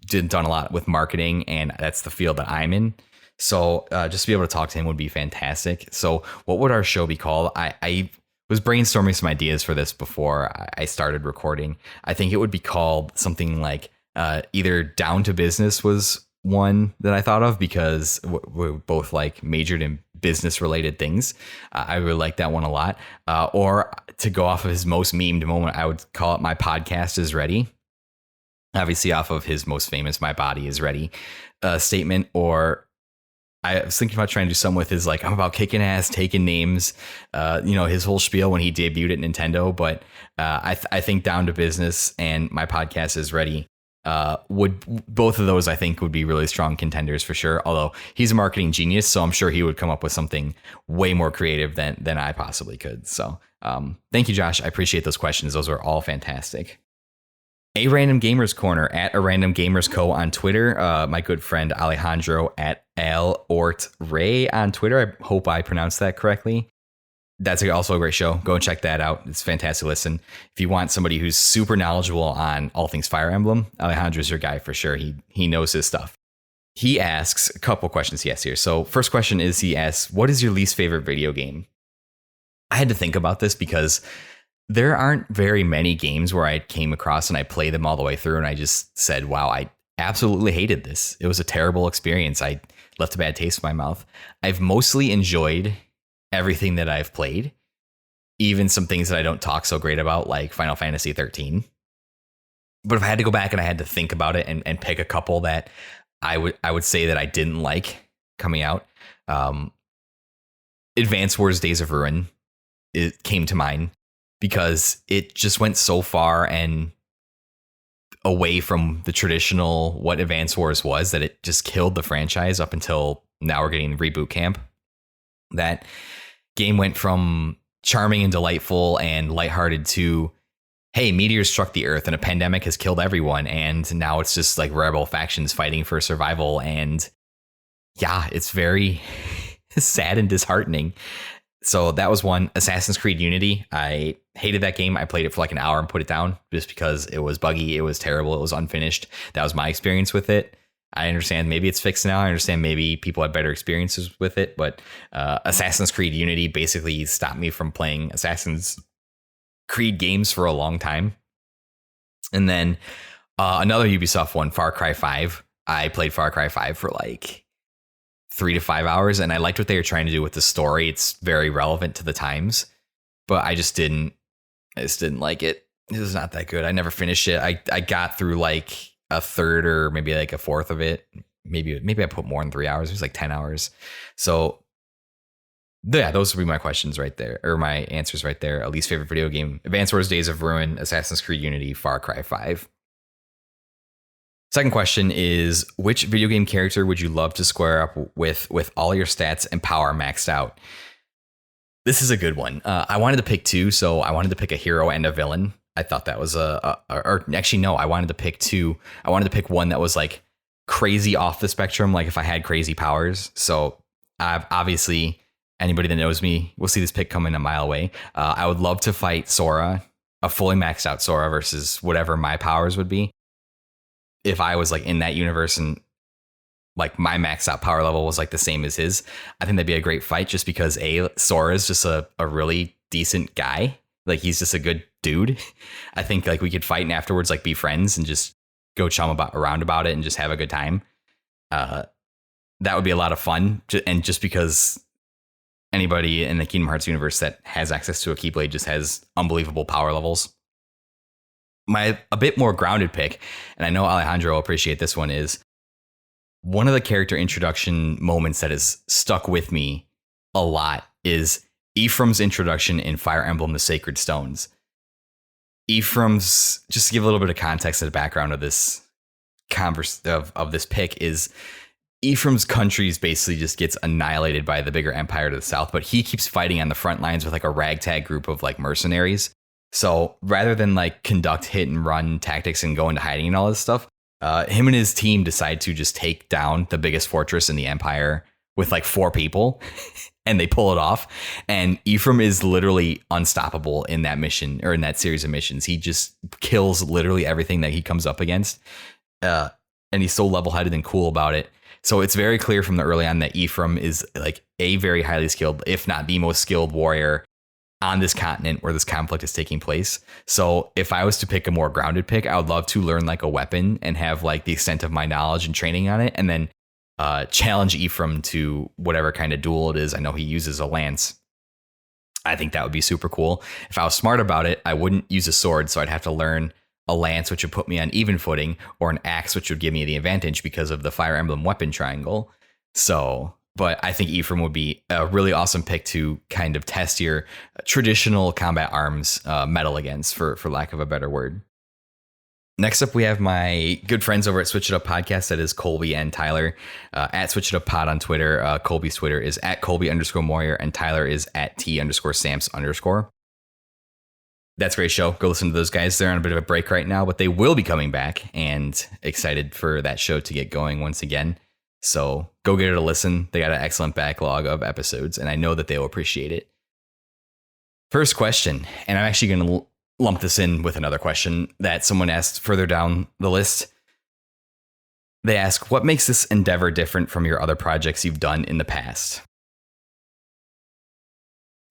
done a lot with marketing, and that's the field that I'm in. So just to be able to talk to him would be fantastic. So what would our show be called? I was brainstorming some ideas for this before I started recording. I think it would be called something like either Down to Business was one that I thought of because we're both like majored in business related things. I really like that one a lot. Or to go off of his most memed moment, I would call it My Podcast is Ready. Obviously off of his most famous My Body is Ready statement. Or I was thinking about trying to do something with his like, I'm about kicking ass, taking names, his whole spiel when he debuted at Nintendo. But I think Down to Business and My Podcast is Ready would both of those I think would be really strong contenders for sure. Although he's a marketing genius, so I'm sure he would come up with something way more creative than I possibly could. So thank you, Josh. I appreciate those questions. Those were all fantastic. A Random Gamers Corner at A Random Gamers Co. on Twitter. My good friend Alejandro at Al Ort Ray on Twitter. I hope I pronounced that correctly. That's also a great show. Go and check that out. It's a fantastic listen. If you want somebody who's super knowledgeable on all things Fire Emblem, Alejandro's your guy for sure. He knows his stuff. He asks a couple questions he asks here. So first question is he asks, what is your least favorite video game? I had to think about this because there aren't very many games where I came across and I played them all the way through and I just said, wow, I absolutely hated this. It was a terrible experience. I left a bad taste in my mouth. I've mostly enjoyed everything that I've played, even some things that I don't talk so great about, like Final Fantasy 13. But if I had to go back and I had to think about it and pick a couple that I would say that I didn't like coming out, Advance Wars Days of Ruin, it came to mind because it just went so far and away from the traditional what Advance Wars was that it just killed the franchise up until now we're getting Reboot Camp. That game went from charming and delightful and lighthearted to, hey, meteors struck the earth and a pandemic has killed everyone. And now it's just like rebel factions fighting for survival. And yeah, it's very sad and disheartening. So that was one. Assassin's Creed Unity. I hated that game. I played it for like an hour and put it down just because it was buggy. It was terrible. It was unfinished. That was my experience with it. I understand maybe it's fixed now. I understand maybe people had better experiences with it, but Assassin's Creed Unity basically stopped me from playing Assassin's Creed games for a long time. And then another Ubisoft one, Far Cry 5. I played Far Cry 5 for like 3 to 5 hours, and I liked what they were trying to do with the story. It's very relevant to the times, but I just didn't like it. It was not that good. I never finished it. I got through like a third or maybe like a fourth of it. Maybe I put more than 3 hours. It was like 10 hours. So yeah, those would be my questions right there, or my answers right there. Least favorite video game: Advance Wars Days of Ruin, Assassin's Creed Unity, Far Cry 5. Second question is, which video game character would you love to square up with all your stats and power maxed out? This is a good one. I wanted to pick two, so I wanted to pick a hero and a villain. I thought that was or actually no, I wanted to pick two. I wanted to pick one that was like crazy off the spectrum, like if I had crazy powers. So I've obviously, anybody that knows me will see this pick coming a mile away. I would love to fight Sora, a fully maxed out Sora versus whatever my powers would be. If I was like in that universe and like my maxed out power level was like the same as his, I think that'd be a great fight just because Sora is just a really decent guy. Like he's just a good dude. I think like we could fight and afterwards like be friends and just go chum around about it and just have a good time. That would be a lot of fun. And just because anybody in the Kingdom Hearts universe that has access to a Keyblade just has unbelievable power levels. A bit more grounded pick, and I know Alejandro will appreciate this one, is one of the character introduction moments that has stuck with me a lot is Ephraim's introduction in Fire Emblem: The Sacred Stones. Ephraim's, just to give a little bit of context to the background of this of this pick, is Ephraim's countries basically just gets annihilated by the bigger empire to the south, but he keeps fighting on the front lines with like a ragtag group of like mercenaries. So rather than like conduct hit and run tactics and go into hiding and all this stuff, him and his team decide to just take down the biggest fortress in the empire with like 4 people and they pull it off. And Ephraim is literally unstoppable in that mission, or in that series of missions. He just kills literally everything that he comes up against. And he's so level headed and cool about it. So it's very clear from the early on that Ephraim is like a very highly skilled, if not the most skilled warrior on this continent where this conflict is taking place. So if I was to pick a more grounded pick, I would love to learn like a weapon and have like the extent of my knowledge and training on it, and then challenge Ephraim to whatever kind of duel it is. I know he uses a lance. I think that would be super cool. If I was smart about it, I wouldn't use a sword, so I'd have to learn a lance, which would put me on even footing, or an axe, which would give me the advantage because of the Fire Emblem weapon triangle. So, but I think Ephraim would be a really awesome pick to kind of test your traditional combat arms metal against, for lack of a better word. Next up, we have my good friends over at Switch It Up Podcast. That is Colby and Tyler, at Switch It Up Pod on Twitter. Colby's Twitter is at Colby_Moyer, and Tyler is at T_Samps_. That's a great show. Go listen to those guys. They're on a bit of a break right now, but they will be coming back, and excited for that show to get going once again. So go get it a listen. They got an excellent backlog of episodes, and I know that they'll appreciate it. First question, and I'm actually going to lump this in with another question that someone asked further down the list. They ask, what makes this endeavor different from your other projects you've done in the past?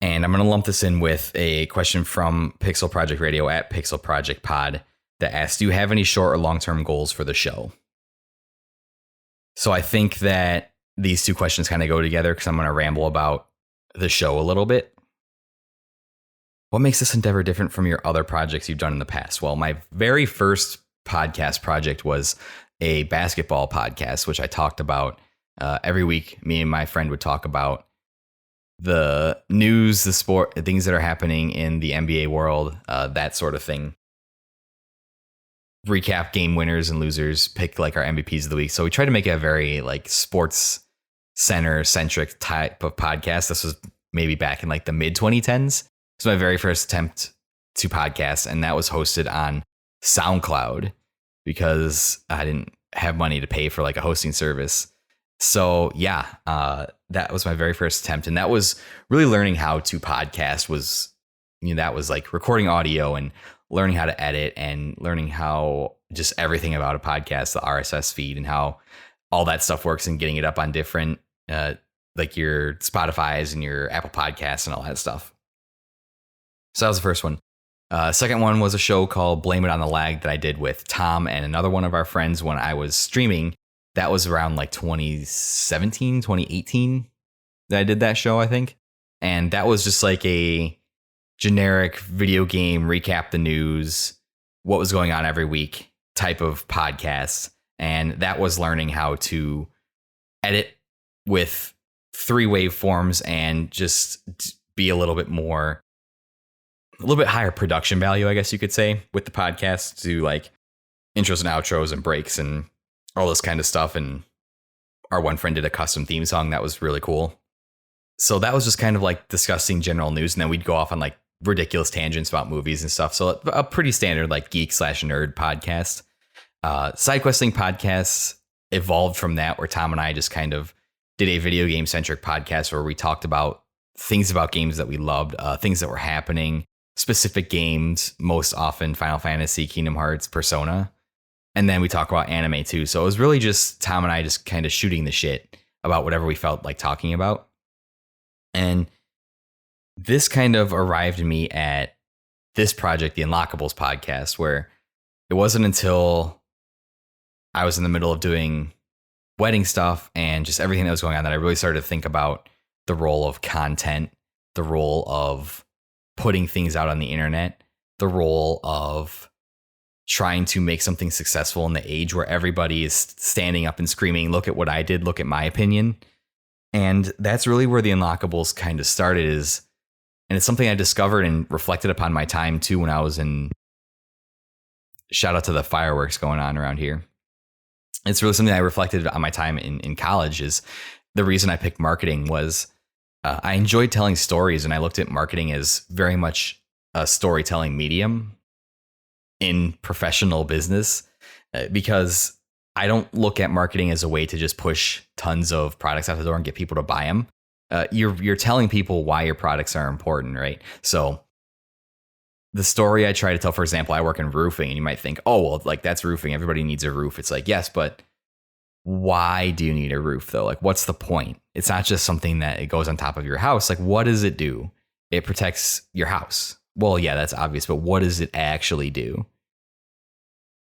And I'm going to lump this in with a question from Pixel Project Radio at Pixel Project Pod that asks, do you have any short or long-term goals for the show? So I think that these two questions kind of go together, because I'm going to ramble about the show a little bit. What makes this endeavor different from your other projects you've done in the past? Well, my very first podcast project was a basketball podcast, which I talked about every week. Me and my friend would talk about the news, the sport, things that are happening in the NBA world, that sort of thing. Recap game winners and losers, pick like our MVPs of the week. So we try to make it a very like sports center centric type of podcast. This was maybe back in like the mid 2010s. It was my very first attempt to podcast, and that was hosted on SoundCloud because I didn't have money to pay for like a hosting service. So yeah, that was my very first attempt, and that was really learning how to podcast. Was, you know, that was like recording audio and learning how to edit and learning how just everything about a podcast, the RSS feed and how all that stuff works, and getting it up on different like your Spotify's and your Apple Podcasts and all that stuff. So that was the first one. Second one was a show called Blame It on the Lag that I did with Tom and another one of our friends when I was streaming. That was around like 2017, 2018 that I did that show, I think. And that was just like a generic video game, recap the news, what was going on every week type of podcast. And that was learning how to edit with 3 waveforms and just be a little bit higher production value, I guess you could say, with the podcast, to like intros and outros and breaks and all this kind of stuff. And our one friend did a custom theme song that was really cool. So that was just kind of like discussing general news, and then we'd go off on like ridiculous tangents about movies and stuff. So a pretty standard like geek/nerd podcast. Sidequesting podcasts evolved from that, where Tom and I just kind of did a video game centric podcast where we talked about things about games that we loved, things that were happening, specific games, most often Final Fantasy, Kingdom Hearts, Persona. And then we talk about anime too. So it was really just Tom and I just kind of shooting the shit about whatever we felt like talking about. And this kind of arrived me at this project, the Unlockables podcast, where it wasn't until I was in the middle of doing wedding stuff and just everything that was going on that I really started to think about the role of content, the role of putting things out on the internet, the role of trying to make something successful in the age where everybody is standing up and screaming, look at what I did, look at my opinion. And that's really where the Unlockables kind of started, and it's something I discovered and reflected upon my time too when I was in, shout out to the fireworks going on around here. It's really something I reflected on my time in college. Is the reason I picked marketing was I enjoyed telling stories, and I looked at marketing as very much a storytelling medium in professional business, because I don't look at marketing as a way to just push tons of products out the door and get people to buy them. You're telling people why your products are important, right? So the story I try to tell, for example, I work in roofing, and you might think, oh, well, like that's roofing. Everybody needs a roof. It's like, yes, but why do you need a roof though? Like, what's the point? It's not just something that it goes on top of your house. Like, what does it do? it protects your house. Well, yeah, that's obvious, but what does it actually do?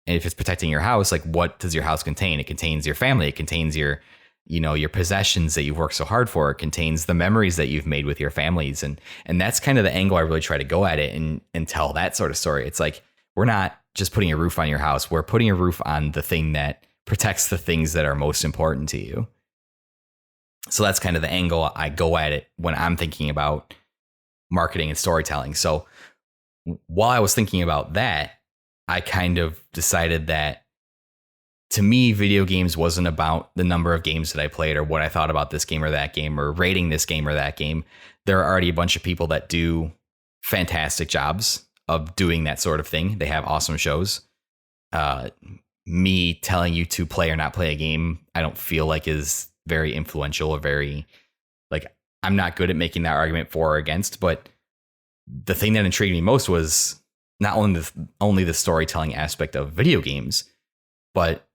And if it's protecting your house, like what does your house contain? It contains your family. It contains your, your possessions that you've worked so hard for. It contains the memories that you've made with your families. And that's kind of the angle I really try to go at it and tell that sort of story. It's like, we're not just putting a roof on your house. We're putting a roof on the thing that protects the things that are most important to you. So that's kind of the angle I go at it when I'm thinking about marketing and storytelling. So while I was thinking about that, I kind of decided that to me, video games wasn't about the number of games that I played or what I thought about this game or that game or rating this game or that game. There are already a bunch of people that do fantastic jobs of doing that sort of thing. They have awesome shows. Me telling you to play or not play a game, I don't feel like is very influential or very, like, I'm not good at making that argument for or against. But the thing that intrigued me most was not only the storytelling aspect of video games, but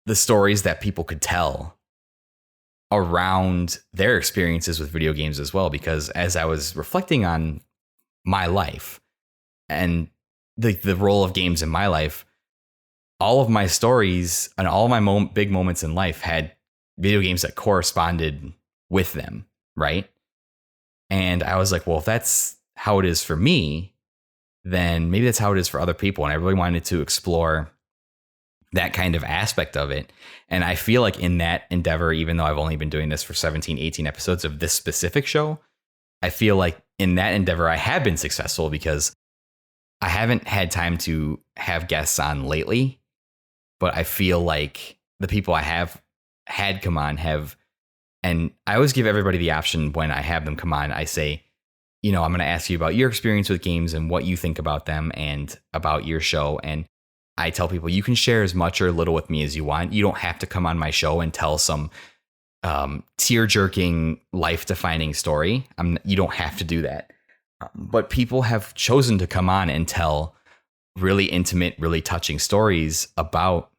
the stories that people could tell around their experiences with video games as well. Because as I was reflecting on my life and the role of games in my life, all of my stories and all of my big moments in life had video games that corresponded with them, right? And I was like, well, if that's how it is for me, then maybe that's how it is for other people. And I really wanted to explore that kind of aspect of it. And I feel like in that endeavor, even though I've only been doing this for 17, 18 episodes of this specific show, I feel like in that endeavor, I have been successful because I haven't had time to have guests on lately, but I feel like the people I have had come on and I always give everybody the option when I have them come on. I say, I'm going to ask you about your experience with games and what you think about them and about your show. And I tell people you can share as much or little with me as you want. You don't have to come on my show and tell some tear-jerking, life-defining story. You don't have to do that. But people have chosen to come on and tell really intimate, really touching stories about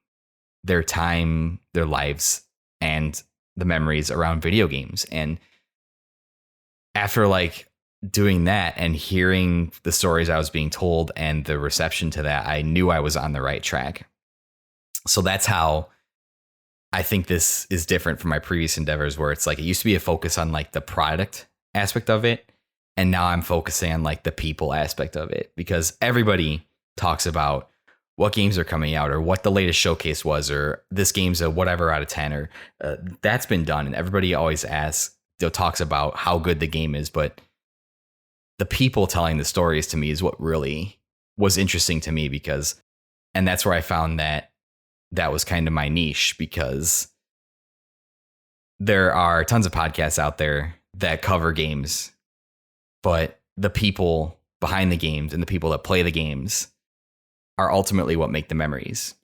their time, their lives, and the memories around video games. And after doing that and hearing the stories I was being told and the reception to that, I knew I was on the right track. So that's how I think this is different from my previous endeavors, where it's like it used to be a focus on the product aspect of it. And now I'm focusing on the people aspect of it, because everybody talks about what games are coming out or what the latest showcase was, or this game's a whatever out of 10, or that's been done. And everybody always talks about how good the game is, but the people telling the stories to me is what really was interesting to me, and that's where I found that was kind of my niche, because there are tons of podcasts out there that cover games, but the people behind the games and the people that play the games are ultimately what make the memories.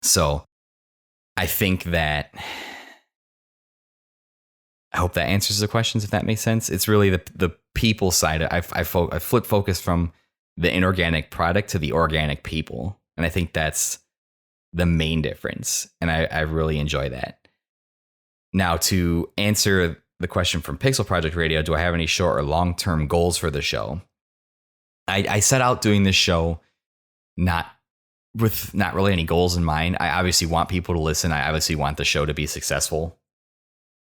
So I think that, I hope that answers the questions, if that makes sense. It's really the people side. I flip focus from the inorganic product to the organic people. And I think that's the main difference. And I really enjoy that. Now, to answer the question from Pixel Project Radio, do I have any short or long-term goals for the show? I set out doing this show not really any goals in mind. I obviously want people to listen. I obviously want the show to be successful.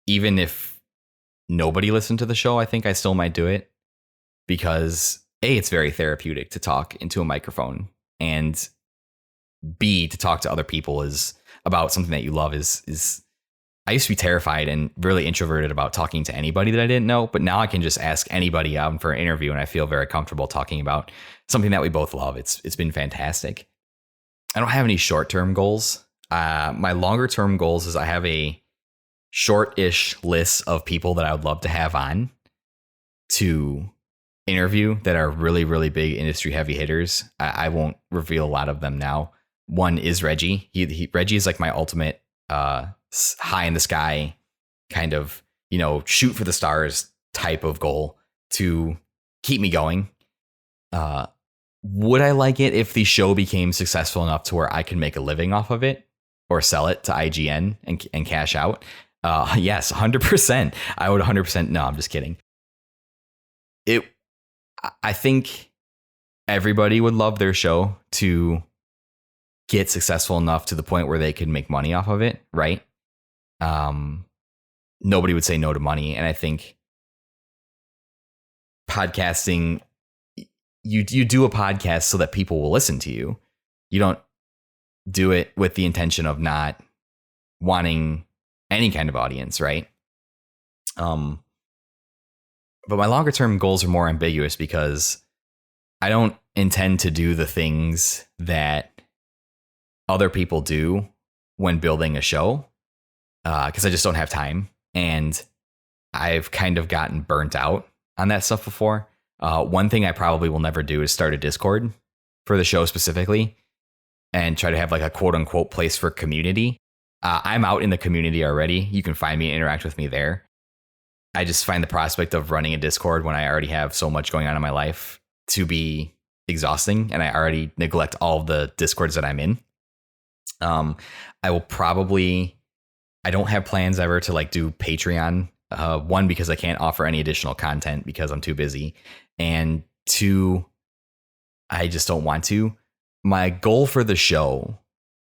Even if nobody listened to the show, I think I still might do it, because A, it's very therapeutic to talk into a microphone, and B, to talk to other people is about something that you love is I used to be terrified and really introverted about talking to anybody that I didn't know, but now I can just ask anybody out for an interview, and I feel very comfortable talking about something that we both love. It's been fantastic. I don't have any short-term goals. My longer-term goals is I have a short-ish list of people that I would love to have on to interview that are really, really big industry heavy hitters. I won't reveal a lot of them now. One is Reggie. Reggie is my ultimate high in the sky kind of, shoot for the stars type of goal to keep me going. Would I like it if the show became successful enough to where I could make a living off of it or sell it to IGN and cash out? Yes, 100%. I would 100%. No, I'm just kidding. it, I think everybody would love their show to get successful enough to the point where they could make money off of it, right? Nobody would say no to money. And I think podcasting, you do a podcast so that people will listen to you. You don't do it with the intention of not wanting any kind of audience, right? But my longer term goals are more ambiguous because I don't intend to do the things that other people do when building a show, because I just don't have time. And I've kind of gotten burnt out on that stuff before. One thing I probably will never do is start a Discord for the show specifically and try to have like a quote unquote place for community. I'm out in the community already. You can find me and interact with me there. I just find the prospect of running a Discord when I already have so much going on in my life to be exhausting, and I already neglect all of the Discords that I'm in. I will probably, I don't have plans ever to like do Patreon. One, because I can't offer any additional content because I'm too busy. And two, I just don't want to. My goal for the show,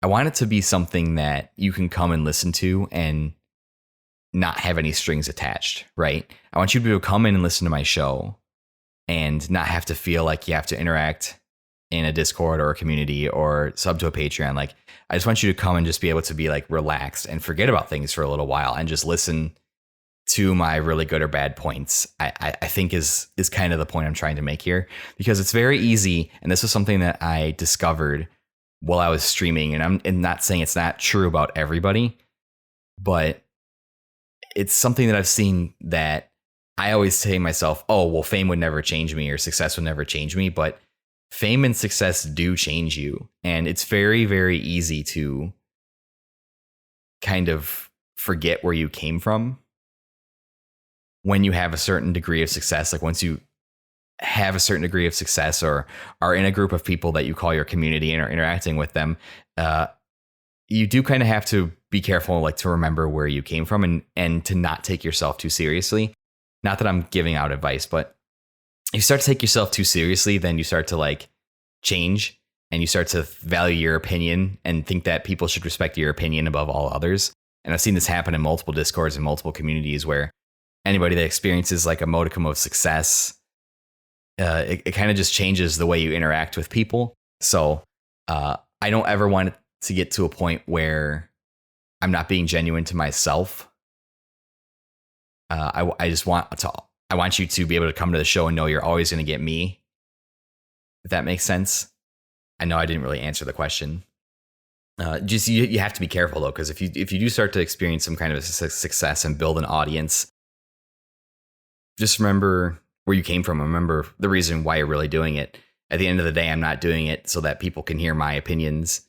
I want it to be something that you can come and listen to and not have any strings attached, right? I want you to be able to come in and listen to my show and not have to feel like you have to interact in a Discord or a community or sub to a Patreon. Like, I just want you to come and just be able to be like relaxed and forget about things for a little while and just listen to my really good or bad points. I think is kind of the point I'm trying to make here, because it's very easy. And this was something that I discovered while I was streaming, and I'm not saying it's not true about everybody, but it's something that I've seen that I always say to myself, oh, well, fame would never change me or success would never change me. But fame and success do change you. And it's very, very easy to kind of forget where you came from when you have a certain degree of success. Like once you have a certain degree of success or are in a group of people that you call your community and are interacting with them, you do kind of have to be careful, like to remember where you came from and to not take yourself too seriously. Not that I'm giving out advice, but you start to take yourself too seriously, then you start to like change and you start to value your opinion and think that people should respect your opinion above all others. And I've seen this happen in multiple Discords and multiple communities where anybody that experiences like a modicum of success, it kind of just changes the way you interact with people. So I don't ever want it to get to a point where I'm not being genuine to myself. I want you to be able to come to the show and know you're always going to get me, if that makes sense. I know I didn't really answer the question. Just you have to be careful though, because if you do start to experience some kind of success and build an audience, just remember where you came from. Remember the reason why you're really doing it. At the end of the day, I'm not doing it so that people can hear my opinions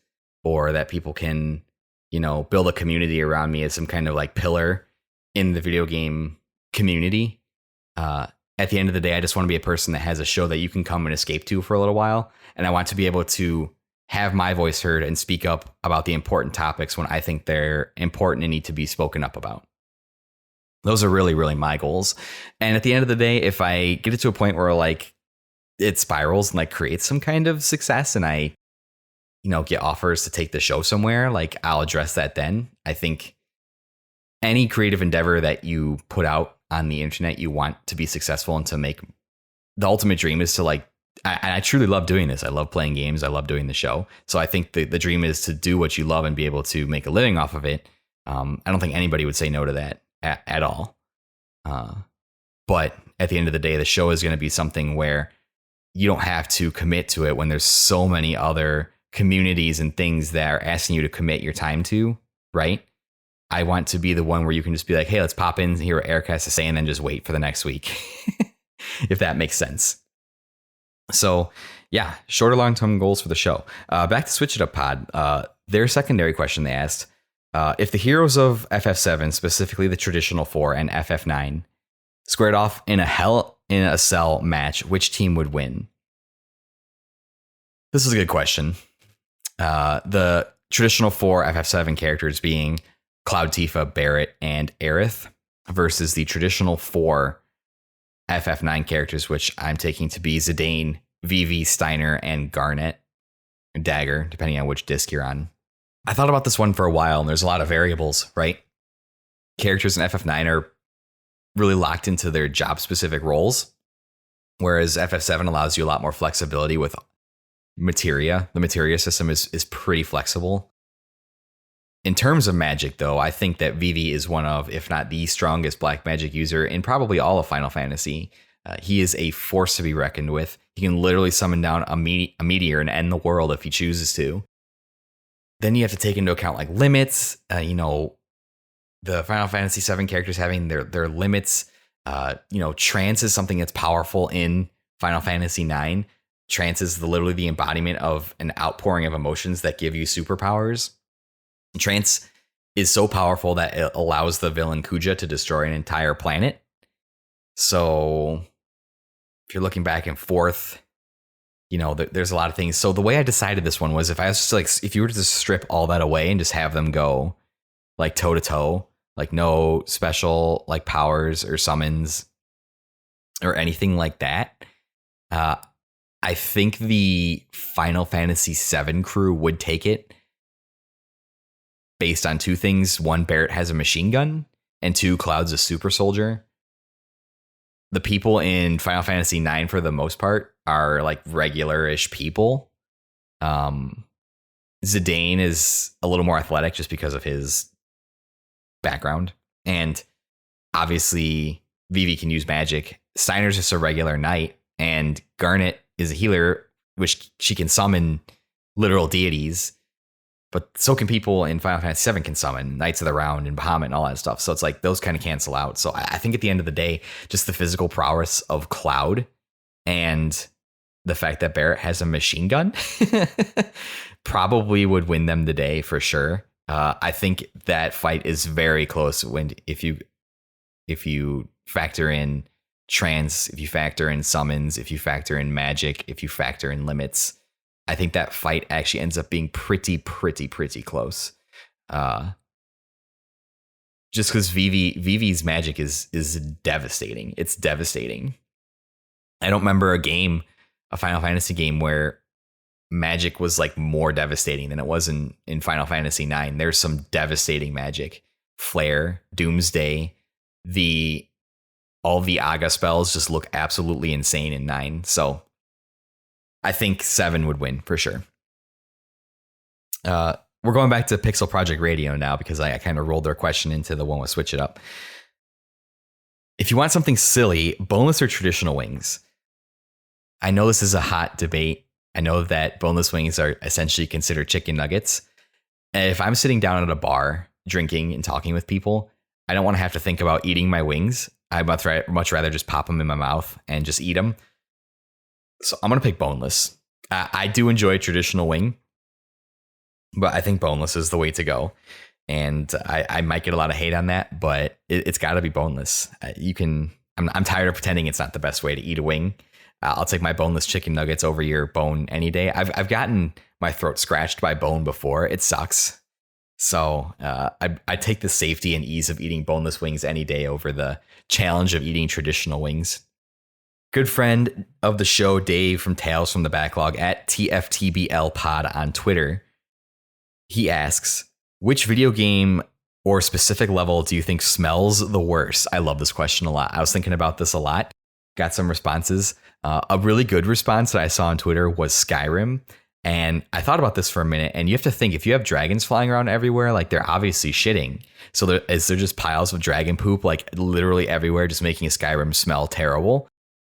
or that people can, build a community around me as some kind of like pillar in the video game community. At the end of the day, I just want to be a person that has a show that you can come and escape to for a little while. And I want to be able to have my voice heard and speak up about the important topics when I think they're important and need to be spoken up about. Those are really, really my goals. And at the end of the day, if I get it to a point where like it spirals and like creates some kind of success and I, get offers to take the show somewhere, like I'll address that then. I think any creative endeavor that you put out on the internet, you want to be successful and to make the ultimate dream is to like, I truly love doing this. I love playing games. I love doing the show. So I think the dream is to do what you love and be able to make a living off of it. I don't think anybody would say no to that at all. But at the end of the day, the show is going to be something where you don't have to commit to it when there's so many other communities and things that are asking you to commit your time to, right? I want to be the one where you can just be like, hey, let's pop in, hear what Eric has to say, and then just wait for the next week, if that makes sense. So yeah, short or long-term goals for the show. Back to Switch It Up Pod. Their secondary question they asked, if the heroes of FF7, specifically the traditional 4 and FF9, squared off in a Hell in a Cell match, which team would win? This is a good question. The traditional 4 FF7 characters being Cloud Tifa, Barret, and Aerith versus the traditional 4 FF9 characters, which I'm taking to be Zidane, Vivi, Steiner, and Garnet, Dagger, depending on which disc you're on. I thought about this one for a while, and there's a lot of variables, right? Characters in FF9 are really locked into their job-specific roles, whereas FF7 allows you a lot more flexibility with materia. The materia system is pretty flexible. In terms of magic, though, I think that Vivi is one of, if not the strongest black magic user in probably all of Final Fantasy. He is a force to be reckoned with. He can literally summon down a meteor and end the world if he chooses to. Then you have to take into account like limits. The Final Fantasy VII characters having their limits. Trance is something that's powerful in Final Fantasy IX. Trance is literally the embodiment of an outpouring of emotions that give you superpowers. Trance is so powerful that it allows the villain Kuja to destroy an entire planet. So if you're looking back and forth, there's a lot of things. So the way I decided this one was if you were to just strip all that away and just have them go like toe to toe, like no special like powers or summons or anything like that. I think the Final Fantasy VII crew would take it based on two things. One, Barrett has a machine gun, and two, Cloud's a super soldier. The people in Final Fantasy IX, for the most part, are like regular-ish people. Zidane is a little more athletic just because of his background. And obviously, Vivi can use magic. Steiner's just a regular knight, and Garnet is a healer, which she can summon literal deities. But so can people in Final Fantasy VII can summon Knights of the Round and Bahamut and all that stuff. So it's like those kind of cancel out. So I think at the end of the day, just the physical prowess of Cloud and the fact that Barrett has a machine gun probably would win them the day for sure. I think that fight is very close if you factor in trance, if you factor in summons, if you factor in magic, if you factor in limits. I think that fight actually ends up being pretty close. Just because Vivi's magic is devastating. It's devastating. I don't remember a Final Fantasy game where magic was like more devastating than it was in Final Fantasy IX. There's some devastating magic. Flare, Doomsday, all the Aga spells just look absolutely insane in 9. So I think 7 would win for sure. We're going back to Pixel Project Radio now because I kind of rolled their question into the one with Switch It Up. If you want something silly, boneless or traditional wings? I know this is a hot debate. I know that boneless wings are essentially considered chicken nuggets. And if I'm sitting down at a bar, drinking and talking with people, I don't want to have to think about eating my wings. I'd much rather just pop them in my mouth and just eat them. So I'm going to pick boneless. I do enjoy a traditional wing, but I think boneless is the way to go. And I might get a lot of hate on that, but it's got to be boneless. I'm tired of pretending it's not the best way to eat a wing. I'll take my boneless chicken nuggets over your bone any day. I've gotten my throat scratched by bone before. It sucks. So I take the safety and ease of eating boneless wings any day over the challenge of eating traditional wings. Good friend of the show, Dave from Tales from the Backlog at TFTBL Pod on Twitter. He asks, which video game or specific level do you think smells the worst? I love this question a lot. I was thinking about this a lot. Got some responses. A really good response that I saw on Twitter was Skyrim. And I thought about this for a minute, and you have to think, if you have dragons flying around everywhere, like they're obviously shitting. So they're just piles of dragon poop, like literally everywhere, just making a Skyrim smell terrible.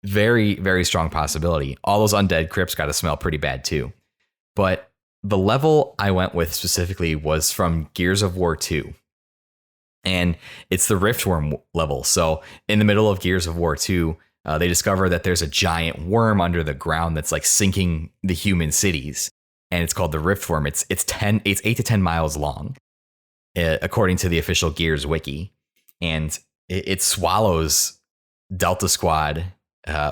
Very, very strong possibility. All those undead crypts got to smell pretty bad too. But the level I went with specifically was from Gears of War 2. And it's the Riftworm level. So in the middle of Gears of War 2, they discover that there's a giant worm under the ground that's like sinking the human cities. And it's called the Riftworm. It's 8 to 10 miles long, according to the official Gears wiki. And it swallows Delta Squad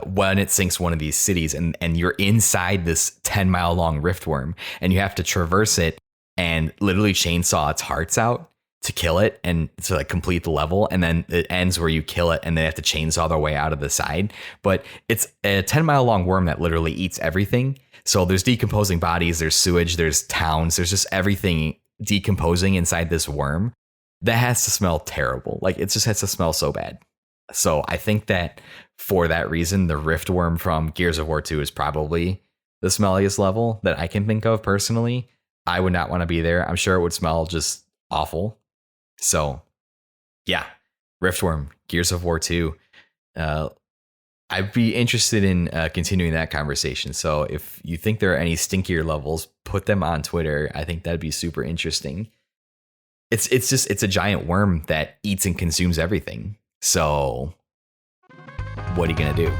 when it sinks one of these cities, and you're inside this 10-mile long Riftworm, and you have to traverse it and literally chainsaw its hearts out to kill it and to like complete the level, and then it ends where you kill it and they have to chainsaw their way out of the side. But it's a 10-mile long worm that literally eats everything. So there's decomposing bodies, there's sewage, there's towns, there's just everything decomposing inside this worm. That has to smell terrible. Like it just has to smell so bad. So I think that for that reason, the rift worm from Gears of War 2 is probably the smelliest level that I can think of personally. I would not want to be there. I'm sure it would smell just awful. So yeah, Riftworm, Gears of War 2. I'd be interested in continuing that conversation. So if you think there are any stinkier levels, put them on Twitter. I think that'd be super interesting. It's a giant worm that eats and consumes everything. So what are you going to do?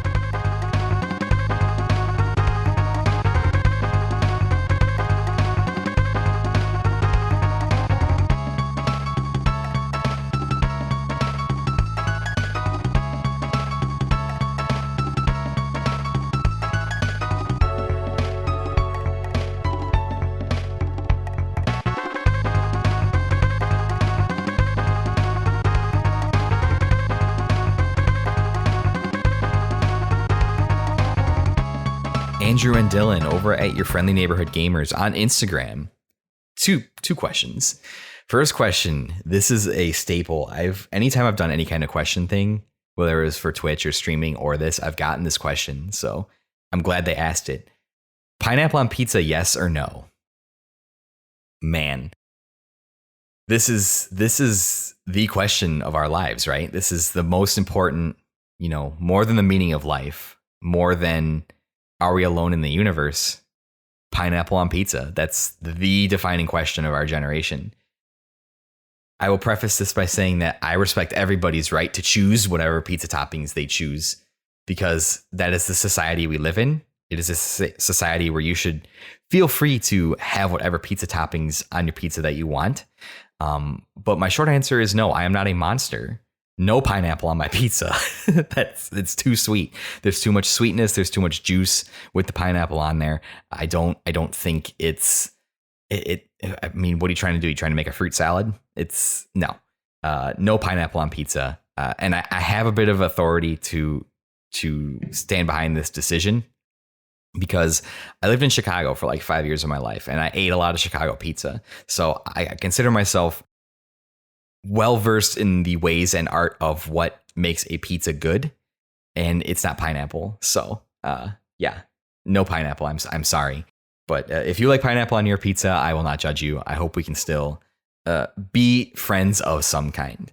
Andrew and Dylan over at Your Friendly Neighborhood Gamers on Instagram. Two questions. First question, this is a staple. Anytime I've done any kind of question thing, whether it was for Twitch or streaming or this, I've gotten this question. So I'm glad they asked it. Pineapple on pizza, yes or no? Man, this is the question of our lives, right? This is the most important, more than the meaning of life, more than are we alone in the universe? Pineapple on pizza. That's the defining question of our generation. I will preface this by saying that I respect everybody's right to choose whatever pizza toppings they choose, because that is the society we live in. It is a society where you should feel free to have whatever pizza toppings on your pizza that you want. But my short answer is no, I am not a monster. No pineapple on my pizza. It's too sweet. There's too much sweetness. There's too much juice with the pineapple on there. I don't think it's it. I mean, what are you trying to do? You trying to make a fruit salad? It's no pineapple on pizza. And I have a bit of authority to stand behind this decision, because I lived in Chicago for like 5 years of my life and I ate a lot of Chicago pizza. So I consider myself well-versed in the ways and art of what makes a pizza good, and it's not pineapple. So yeah, no pineapple. I'm sorry. But if you like pineapple on your pizza, I will not judge you. I hope we can still be friends of some kind.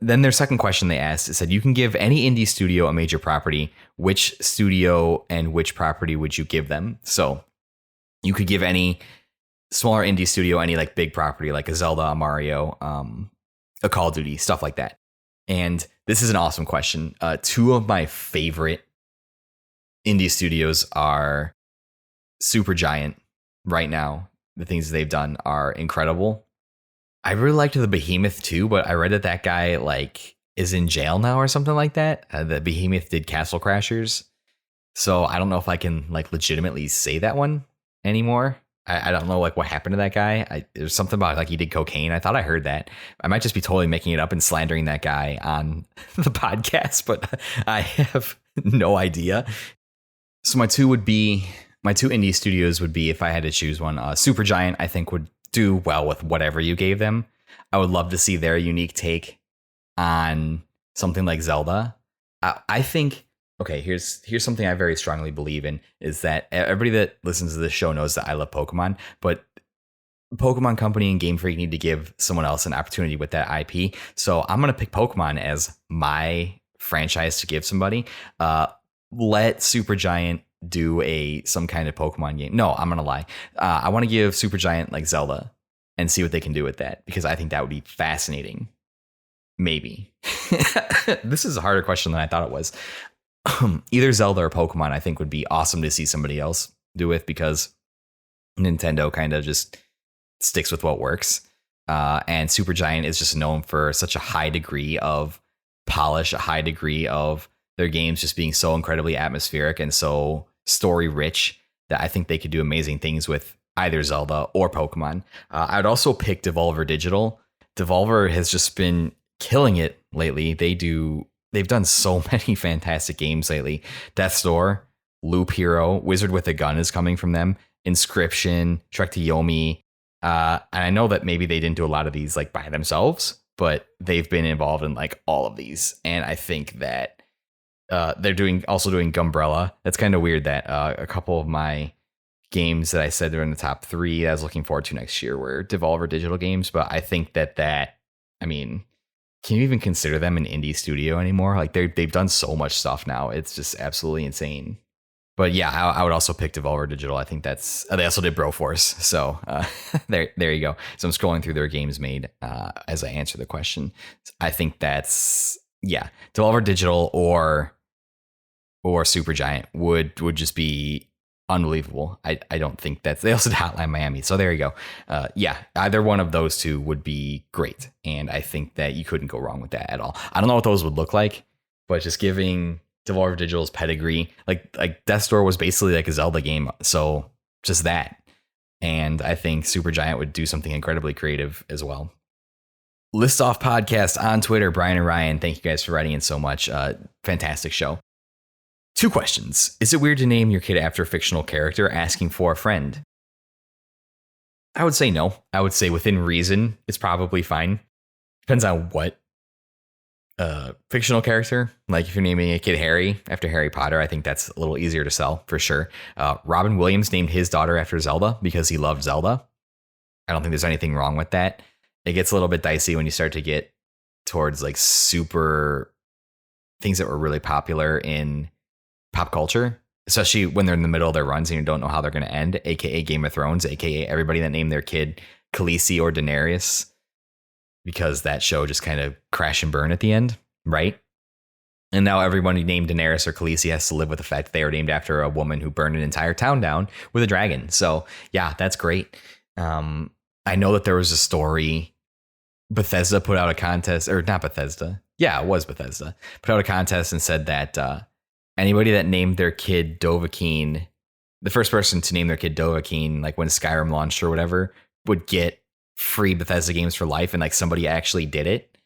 Then their second question they asked, it said, you can give any indie studio a major property. Which studio and which property would you give them? So you could give any smaller indie studio any like big property, like a Zelda, a Mario, a Call of Duty, stuff like that. And this is an awesome question. Two of my favorite indie studios are Supergiant right now. The things they've done are incredible. I really liked the Behemoth too, but I read that guy like is in jail now or something like that. The Behemoth did Castle Crashers. So I don't know if I can like legitimately say that one anymore. I don't know like what happened to that guy. There's something about like he did cocaine. I thought I heard that. I might just be totally making it up and slandering that guy on the podcast, but I have no idea. So my two indie studios would be, if I had to choose one, Supergiant I think would do well with whatever you gave them. I would love to see their unique take on something like Zelda. I think, okay, here's something I very strongly believe in, is that everybody that listens to this show knows that I love Pokemon, but Pokemon Company and Game Freak need to give someone else an opportunity with that IP. So I'm going to pick Pokemon as my franchise to give somebody. Let Supergiant do some kind of Pokemon game. No, I'm going to lie. I want to give Supergiant like Zelda and see what they can do with that, because I think that would be fascinating. Maybe. This is a harder question than I thought it was. Either Zelda or Pokemon I think would be awesome to see somebody else do with, because Nintendo kind of just sticks with what works. And Supergiant is just known for such a high degree of polish, a high degree of their games just being so incredibly atmospheric and so story rich, that I think they could do amazing things with either Zelda or Pokemon. I'd also pick Devolver Digital, Devolver has just been killing it lately. They've done so many fantastic games lately. Death's Door, Loop Hero, Wizard with a Gun is coming from them. Inscription, Trek to Yomi. And I know that maybe they didn't do a lot of these like by themselves, but they've been involved in like all of these. And I think that they're also doing Gumbrella. That's kind of weird that a couple of my games that I said they're in the top 3 that I was looking forward to next year were Devolver Digital games. But I think I mean, can you even consider them an indie studio anymore? Like they've done so much stuff now. It's just absolutely insane. But yeah, I would also pick Devolver Digital. I think they also did Broforce. So there you go. So I'm scrolling through their games made as I answer the question. I think that's, yeah, Devolver Digital or Supergiant would just be unbelievable. I don't think they also did Hotline Miami. So there you go. Yeah, either one of those two would be great. And I think that you couldn't go wrong with that at all. I don't know what those would look like, but just giving Devolver Digital's pedigree, like Death's Door was basically like a Zelda game. So just that. And I think Supergiant would do something incredibly creative as well. List Off Podcast on Twitter, Brian and Ryan. Thank you guys for writing in so much. Fantastic show. 2 questions. Is it weird to name your kid after a fictional character? Asking for a friend. I would say no. I would say within reason, it's probably fine. Depends on what fictional character. Like if you're naming a kid Harry after Harry Potter, I think that's a little easier to sell for sure. Robin Williams named his daughter after Zelda because he loved Zelda. I don't think there's anything wrong with that. It gets a little bit dicey when you start to get towards like super things that were really popular in pop culture, especially when they're in the middle of their runs and you don't know how they're going to end, aka Game of Thrones, aka everybody that named their kid Khaleesi or Daenerys, because that show just kind of crash and burn at the end, right? And now everyone who named Daenerys or Khaleesi has to live with the fact that they were named after a woman who burned an entire town down with a dragon. So yeah, that's great. I know that there was a story. Bethesda put out a contest, or not Bethesda. Yeah, it was Bethesda. Put out a contest and said that anybody that named their kid Dovahkiin, the first person to name their kid Dovahkiin, like when Skyrim launched or whatever, would get free Bethesda games for life. And like somebody actually did it.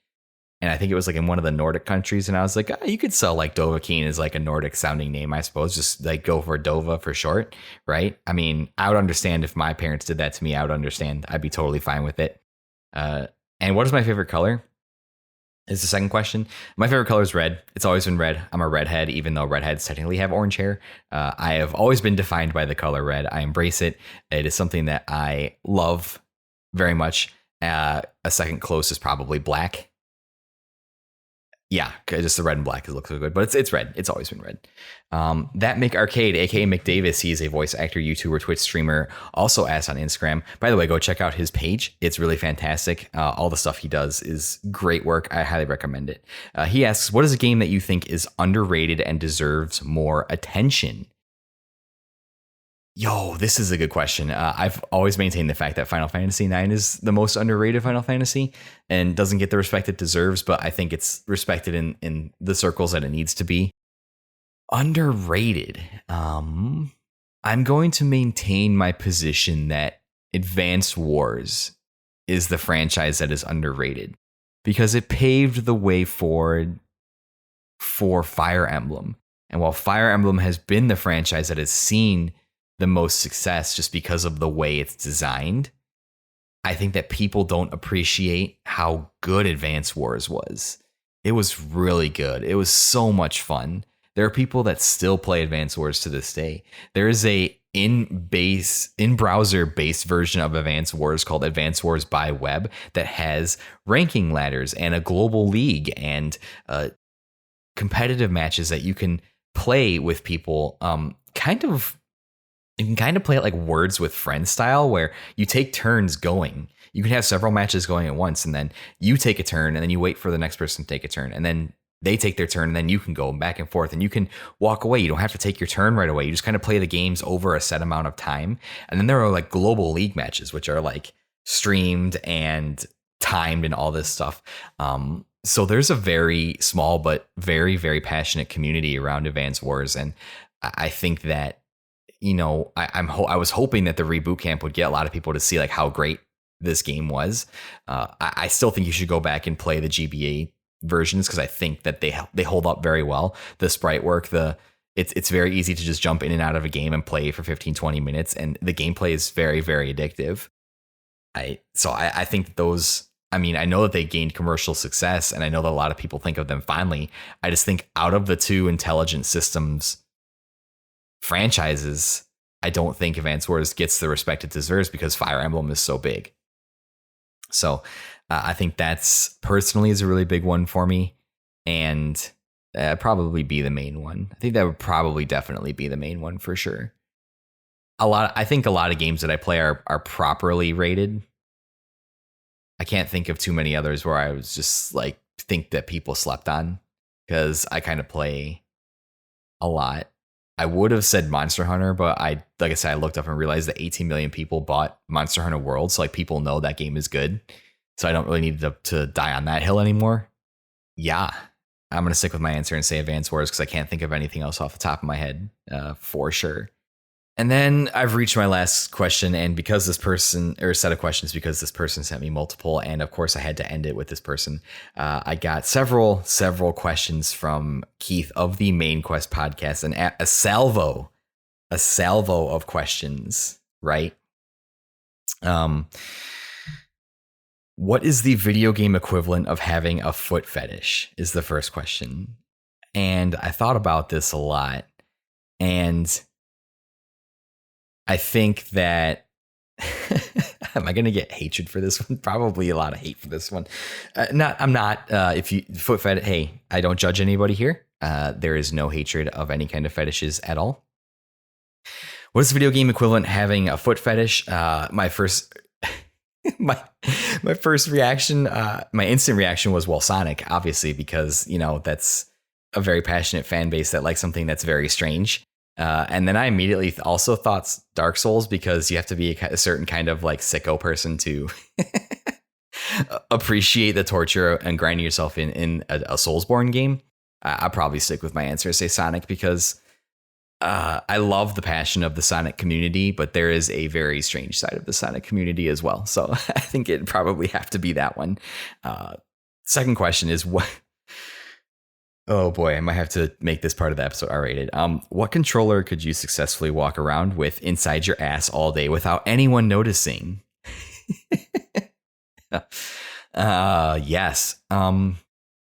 And I think it was like in one of the Nordic countries. And I was like, oh, you could sell like Dovahkiin as like a Nordic sounding name, I suppose. Just like go for Dova for short, right? I mean, I would understand if my parents did that to me. I would understand. I'd be totally fine with it. And what is my favorite color? Is the second question. My favorite color is red. It's always been red. I'm a redhead, even though redheads technically have orange hair. I have always been defined by the color red. I embrace it. It is something that I love very much. A second close is probably black. Yeah, just the red and black looks so good, but it's red. It's always been red. That Mick Arcade, aka Mick Davis, he is a voice actor, YouTuber, Twitch streamer. Also asked on Instagram. By the way, go check out his page. It's really fantastic. All the stuff he does is great work. I highly recommend it. He asks, what is a game that you think is underrated and deserves more attention? Yo, this is a good question. I've always maintained the fact that Final Fantasy IX is the most underrated Final Fantasy and doesn't get the respect it deserves, but I think it's respected in the circles that it needs to be. Underrated. I'm going to maintain my position that Advance Wars is the franchise that is underrated because it paved the way forward for Fire Emblem. And while Fire Emblem has been the franchise that has seen the most success just because of the way it's designed, I think that people don't appreciate how good Advance Wars was. It was really good. It was so much fun. There are people that still play Advance Wars to this day. There is a in-browser based version of Advance Wars called Advance Wars by Web that has ranking ladders and a global league and competitive matches that you can play with people. You can kind of play it like Words with Friends style, where you take turns going. You can have several matches going at once, and then you take a turn, and then you wait for the next person to take a turn, and then they take their turn, and then you can go back and forth, and you can walk away. You don't have to take your turn right away. You just kind of play the games over a set amount of time. And then there are like global league matches, which are like streamed and timed and all this stuff. So there's a very small but very, very passionate community around Advance Wars, and I think that, you know, I was hoping that the reboot camp would get a lot of people to see like how great this game was. I still think you should go back and play the GBA versions because I think that they hold up very well. The sprite work, it's very easy to just jump in and out of a game and play for 15-20 minutes, and the gameplay is very, very addictive. I think those, I mean, I know that they gained commercial success, and I know that a lot of people think of them fondly. I just think out of the two Intelligent Systems franchises, I don't think Advance Wars gets the respect it deserves because Fire Emblem is so big. So I think that's personally is a really big one for me, and probably be the main one. I think that would probably definitely be the main one for sure. I think a lot of games that I play are properly rated. I can't think of too many others where I was just like think that people slept on, because I kind of play a lot. I would have said Monster Hunter, but like I said, I looked up and realized that 18 million people bought Monster Hunter World. So like people know that game is good. So I don't really need to die on that hill anymore. Yeah, I'm going to stick with my answer and say Advance Wars because I can't think of anything else off the top of my head for sure. And then I've reached my last question, and because this person, or set of questions, because this person sent me multiple, and of course I had to end it with this person. I got several questions from Keith of the Main Quest podcast, and a salvo of questions, right? What is the video game equivalent of having a foot fetish is the first question. And I thought about this a lot, and I think that am I going to get hatred for this one? Probably a lot of hate for this one. I'm not. If you foot fetish, hey, I don't judge anybody here. There is no hatred of any kind of fetishes at all. What is the video game equivalent having a foot fetish? My first reaction, my instant reaction was, well, Sonic, obviously, because that's a very passionate fan base that likes something that's very strange. And then I immediately also thought Dark Souls, because you have to be a certain kind of like sicko person to appreciate the torture and grinding yourself in a Soulsborne game. I'll probably stick with my answer, say Sonic, because I love the passion of the Sonic community, but there is a very strange side of the Sonic community as well. So I think it'd probably have to be that one. Second question is what? Oh boy, I might have to make this part of the episode R-rated. What controller could you successfully walk around with inside your ass all day without anyone noticing? Yes. I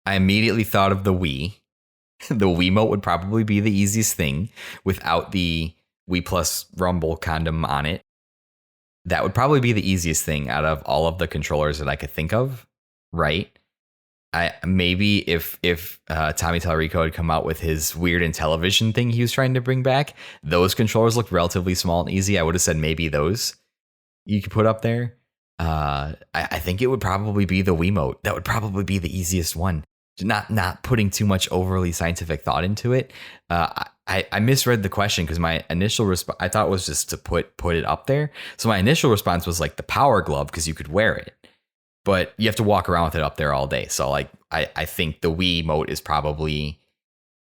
immediately thought of the Wii. The Wiimote would probably be the easiest thing without the Wii Plus Rumble condom on it. That would probably be the easiest thing out of all of the controllers that I could think of, right? Maybe if Tommy Tallarico had come out with his weird Intellivision thing he was trying to bring back, those controllers looked relatively small and easy. I would have said maybe those you could put up there. I think it would probably be the Wiimote. That would probably be the easiest one. Not putting too much overly scientific thought into it. I misread the question because my initial response, I thought it was just to put it up there. So my initial response was like the Power Glove because you could wear it. But you have to walk around with it up there all day. So like I think the Wiimote is probably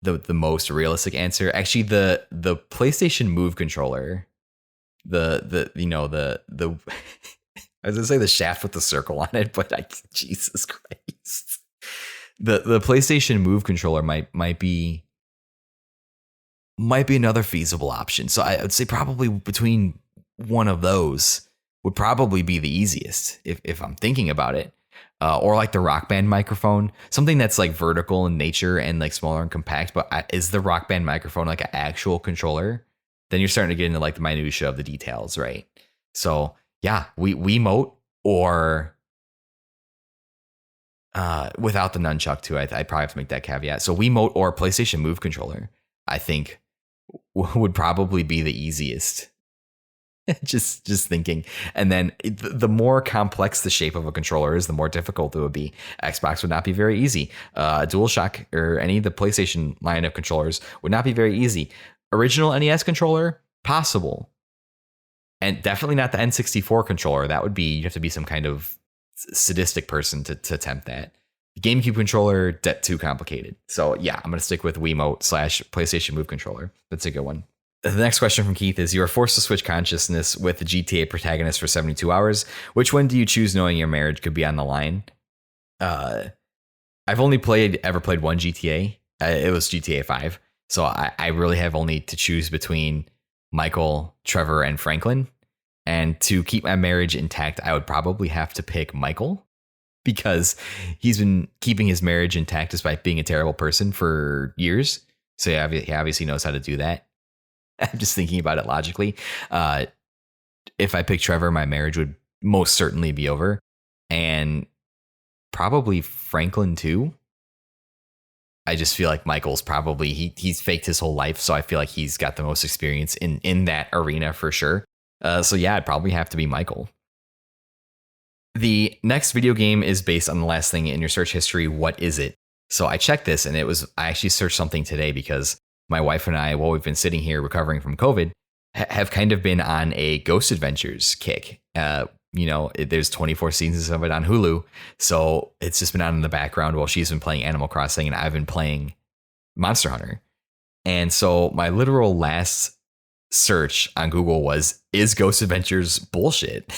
the most realistic answer. Actually, the PlayStation Move controller, the I was gonna say the shaft with the circle on it, but Jesus Christ. The PlayStation Move controller might be another feasible option. So I would say probably between one of those would probably be the easiest if I'm thinking about it. Or like the Rock Band microphone, something that's like vertical in nature and like smaller and compact. But is the Rock Band microphone like an actual controller? Then you're starting to get into like the minutia of the details, right? So yeah, Wiimote or without the nunchuck too. I probably have to make that caveat. So Wiimote or PlayStation Move controller, I think would probably be the easiest. just thinking. And then the more complex the shape of a controller is, the more difficult it would be. Xbox would not be very easy. DualShock or any of the PlayStation line of controllers would not be very easy. Original NES controller, possible. And definitely not the N64 controller. That would be, you have to be some kind of sadistic person to attempt that. The GameCube controller, too complicated. So yeah, I'm going to stick with Wiimote / PlayStation Move controller. That's a good one. The next question from Keith is: you are forced to switch consciousness with the GTA protagonist for 72 hours. Which one do you choose, knowing your marriage could be on the line? I've only ever played one GTA. It was GTA 5. So I really have only to choose between Michael, Trevor, and Franklin. And to keep my marriage intact, I would probably have to pick Michael, because he's been keeping his marriage intact despite being a terrible person for years. So he obviously knows how to do that. I'm just thinking about it logically. If I pick Trevor, my marriage would most certainly be over. And probably Franklin too. I just feel like Michael's probably, he's faked his whole life. So I feel like he's got the most experience in that arena for sure. So yeah, it'd probably have to be Michael. The next video game is based on the last thing in your search history. What is it? So I checked this, and I actually searched something today because my wife and I, while we've been sitting here recovering from COVID, have kind of been on a Ghost Adventures kick. There's 24 seasons of it on Hulu. So it's just been on in the background while she's been playing Animal Crossing and I've been playing Monster Hunter. And so my literal last search on Google was, is Ghost Adventures bullshit?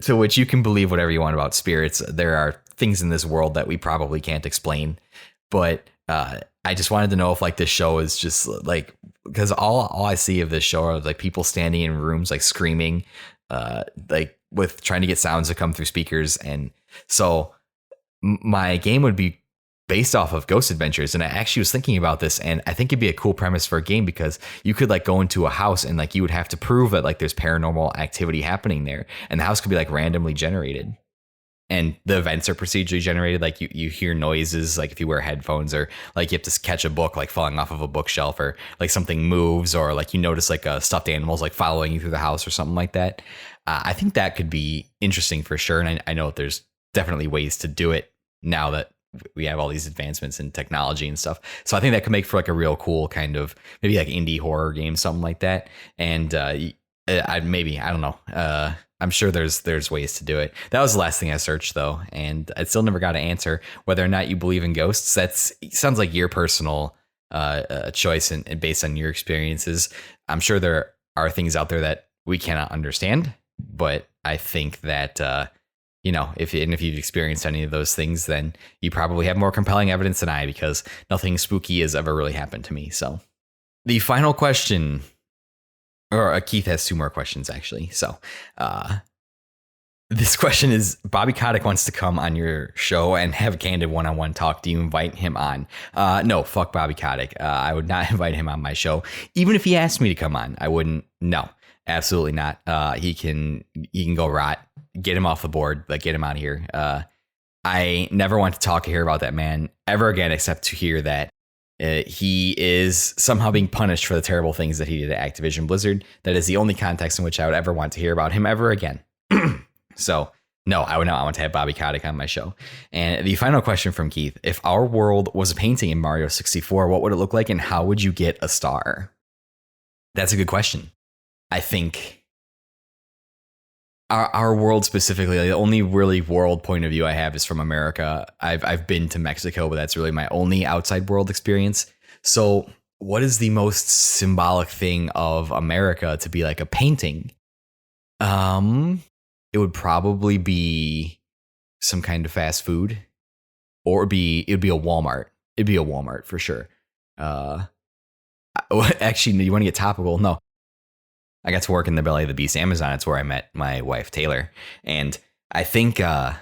To which you can believe whatever you want about spirits. There are things in this world that we probably can't explain. But I just wanted to know if like this show is just like, because all I see of this show are like people standing in rooms like screaming, like with trying to get sounds to come through speakers. And so my game would be based off of Ghost Adventures. And I actually was thinking about this, and I think it'd be a cool premise for a game, because you could like go into a house and like you would have to prove that like there's paranormal activity happening there, and the house could be like randomly generated. And the events are procedurally generated. Like you hear noises, like if you wear headphones, or like you have to catch a book like falling off of a bookshelf, or like something moves, or like you notice like a stuffed animal's like following you through the house or something like that. I think that could be interesting for sure. And I know there's definitely ways to do it now that we have all these advancements in technology and stuff. So I think that could make for like a real cool kind of maybe like indie horror game, something like that. And I don't know. I'm sure there's ways to do it. That was the last thing I searched though, and I still never got an answer. Whether or not you believe in ghosts, sounds like your personal choice and based on your experiences. I'm sure there are things out there that we cannot understand, but I think that if you've experienced any of those things, then you probably have more compelling evidence than I, because nothing spooky has ever really happened to me. So the final question. Or Keith has two more questions, actually. So this question is, Bobby Kotick wants to come on your show and have a candid one-on-one talk. Do you invite him on? No, fuck Bobby Kotick. I would not invite him on my show. Even if he asked me to come on, I wouldn't. No, absolutely not. He can go rot. Get him off the board. Like, get him out of here. I never want to talk or hear about that man ever again, except to hear that he is somehow being punished for the terrible things that he did at Activision Blizzard. That is the only context in which I would ever want to hear about him ever again. So no, I would not want to have Bobby Kotick on my show. And the final question from Keith: if our world was a painting in Mario 64, what would it look like, and how would you get a star? That's a good question. I think our world specifically, the only really world point of view I have is from America. I've been to Mexico, but that's really my only outside world experience. So what is the most symbolic thing of America to be like a painting? It would probably be some kind of fast food, or it'd be a Walmart. It'd be a Walmart for sure. Actually, you want to get topical? No. I got to work in the belly of the beast, Amazon. It's where I met my wife, Taylor. And I think to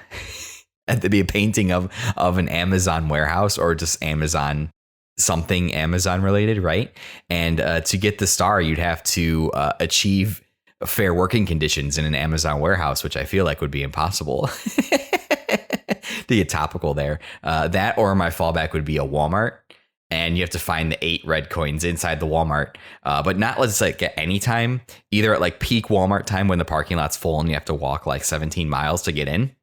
be a painting of an Amazon warehouse, or just Amazon, something Amazon related, right? And to get the star, you'd have to achieve fair working conditions in an Amazon warehouse, which I feel like would be impossible. To get topical there. That, or my fallback would be a Walmart. And you have to find the 8 red coins inside the Walmart, but not let's like at any time, either at like peak Walmart time when the parking lot's full and you have to walk like 17 miles to get in,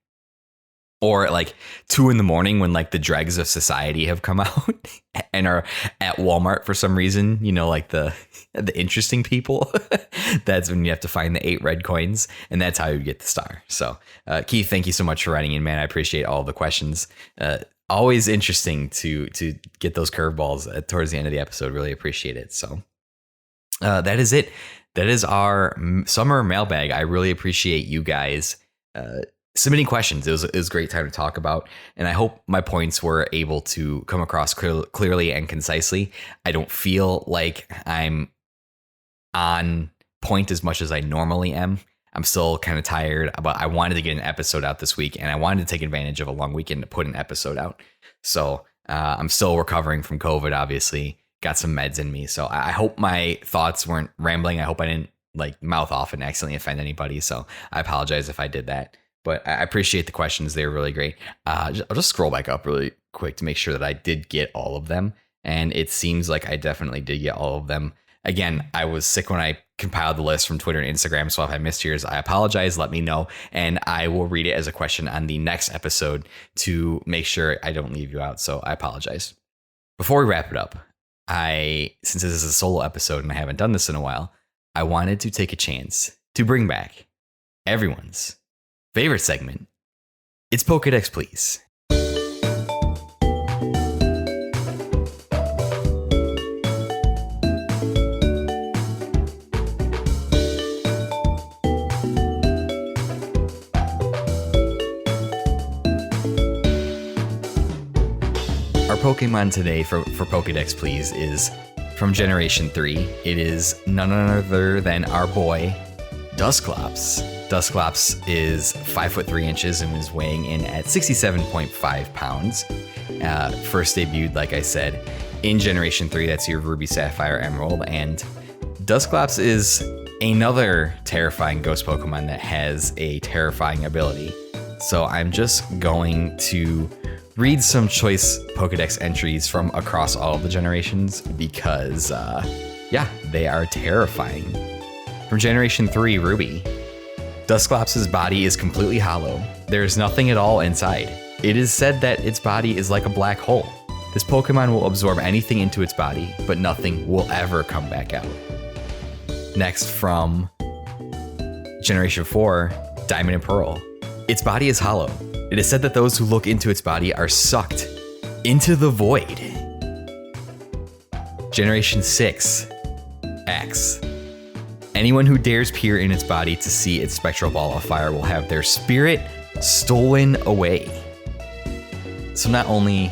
or at like 2 a.m. when like the dregs of society have come out and are at Walmart for some reason, like the interesting people. That's when you have to find the 8 red coins, and that's how you get the star. So Keith, thank you so much for writing in, man. I appreciate all the questions. always interesting to get those curveballs towards the end of the episode. Really appreciate it. So that is it. That is our summer mailbag. I really appreciate you guys submitting questions. It was a great time to talk about, and I hope my points were able to come across clearly and concisely. I don't feel like I'm on point as much as I normally am. I'm still kind of tired, but I wanted to get an episode out this week, and I wanted to take advantage of a long weekend to put an episode out. So I'm still recovering from COVID, obviously. Got some meds in me. So I hope my thoughts weren't rambling. I hope I didn't like mouth off and accidentally offend anybody. So I apologize if I did that. But I appreciate the questions. They're really great. I'll just scroll back up really quick to make sure that I did get all of them. And it seems like I definitely did get all of them. Again, I was sick when I compiled the list from Twitter and Instagram. So if I missed yours, I apologize. Let me know. And I will read it as a question on the next episode to make sure I don't leave you out. So I apologize. Before we wrap it up, since this is a solo episode and I haven't done this in a while, I wanted to take a chance to bring back everyone's favorite segment. It's Pokédex, please. Our Pokemon today for Pokédex, please, is from Generation 3. It is none other than our boy, Dusclops. Dusclops is 5'3" and is weighing in at 67.5 pounds. First debuted, like I said, in Generation 3. That's your Ruby, Sapphire, Emerald. And Dusclops is another terrifying ghost Pokemon that has a terrifying ability. So I'm just going to read some choice Pokédex entries from across all of the generations because, they are terrifying. From Generation 3, Ruby. Dusclops' body is completely hollow. There is nothing at all inside. It is said that its body is like a black hole. This Pokemon will absorb anything into its body, but nothing will ever come back out. Next, from Generation 4, Diamond and Pearl. Its body is hollow. It is said that those who look into its body are sucked into the void. Generation 6, X. Anyone who dares peer in its body to see its spectral ball of fire will have their spirit stolen away. So not only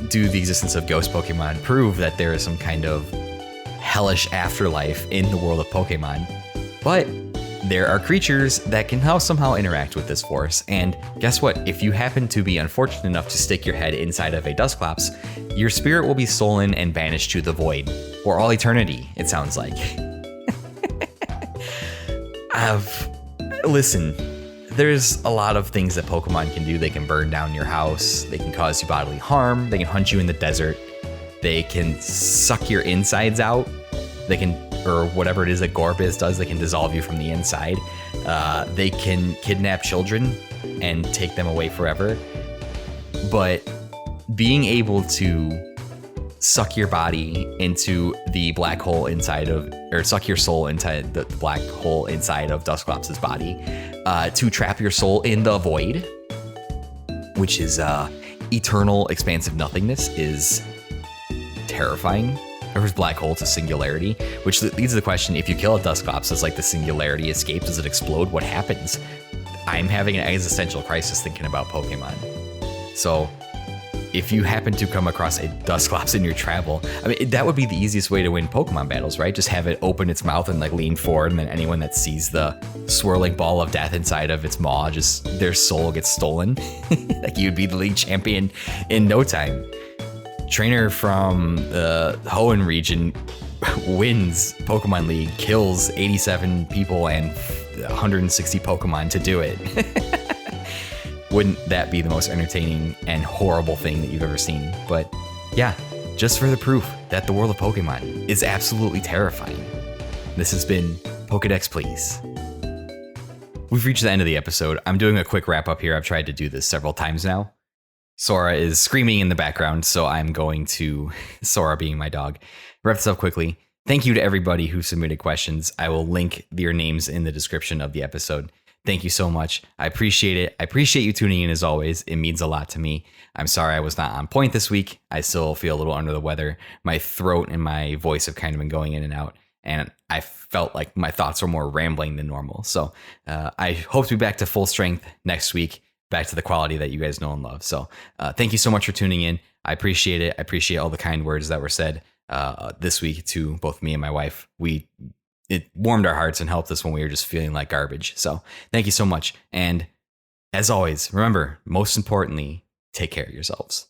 do the existence of ghost Pokemon prove that there is some kind of hellish afterlife in the world of Pokemon, but there are creatures that can somehow interact with this force. And guess what? If you happen to be unfortunate enough to stick your head inside of a Dusclops, your spirit will be stolen and banished to the void for all eternity, it sounds like. Listen, there's a lot of things that Pokemon can do. They can burn down your house. They can cause you bodily harm. They can hunt you in the desert. They can suck your insides out. They can, or whatever it is that Gorbiz does, they can dissolve you from the inside. They can kidnap children and take them away forever. But being able to suck your body into the black hole inside of, or suck your soul into the black hole inside of Dusclops' body, to trap your soul in the void, which is eternal expansive nothingness, is terrifying. Or his black hole to singularity, which leads to the question: if you kill a Dusclops, does like the singularity escape? Does it explode? What happens? I'm having an existential crisis thinking about Pokemon. So if you happen to come across a Dusclops in your travel, I mean, that would be the easiest way to win Pokemon battles, right? Just have it open its mouth and like lean forward, and then anyone that sees the swirling ball of death inside of its maw, just their soul gets stolen. Like you'd be the league champion in no time. Trainer from the Hoenn region wins Pokemon League, kills 87 people and 160 Pokemon to do it. Wouldn't that be the most entertaining and horrible thing that you've ever seen? But yeah, just for the proof that the world of Pokemon is absolutely terrifying. This has been Pokédex, please. We've reached the end of the episode. I'm doing a quick wrap up here. I've tried to do this several times now. Sora is screaming in the background, so I'm going to, Sora being my dog, wrap this up quickly. Thank you to everybody who submitted questions. I will link your names in the description of the episode. Thank you so much. I appreciate it. I appreciate you tuning in as always. It means a lot to me. I'm sorry I was not on point this week. I still feel a little under the weather. My throat and my voice have kind of been going in and out, and I felt like my thoughts were more rambling than normal. So I hope to be back to full strength next week, back to the quality that you guys know and love. So thank you so much for tuning in. I appreciate it. I appreciate all the kind words that were said this week to both me and my wife. It warmed our hearts and helped us when we were just feeling like garbage. So thank you so much. And as always, remember, most importantly, take care of yourselves.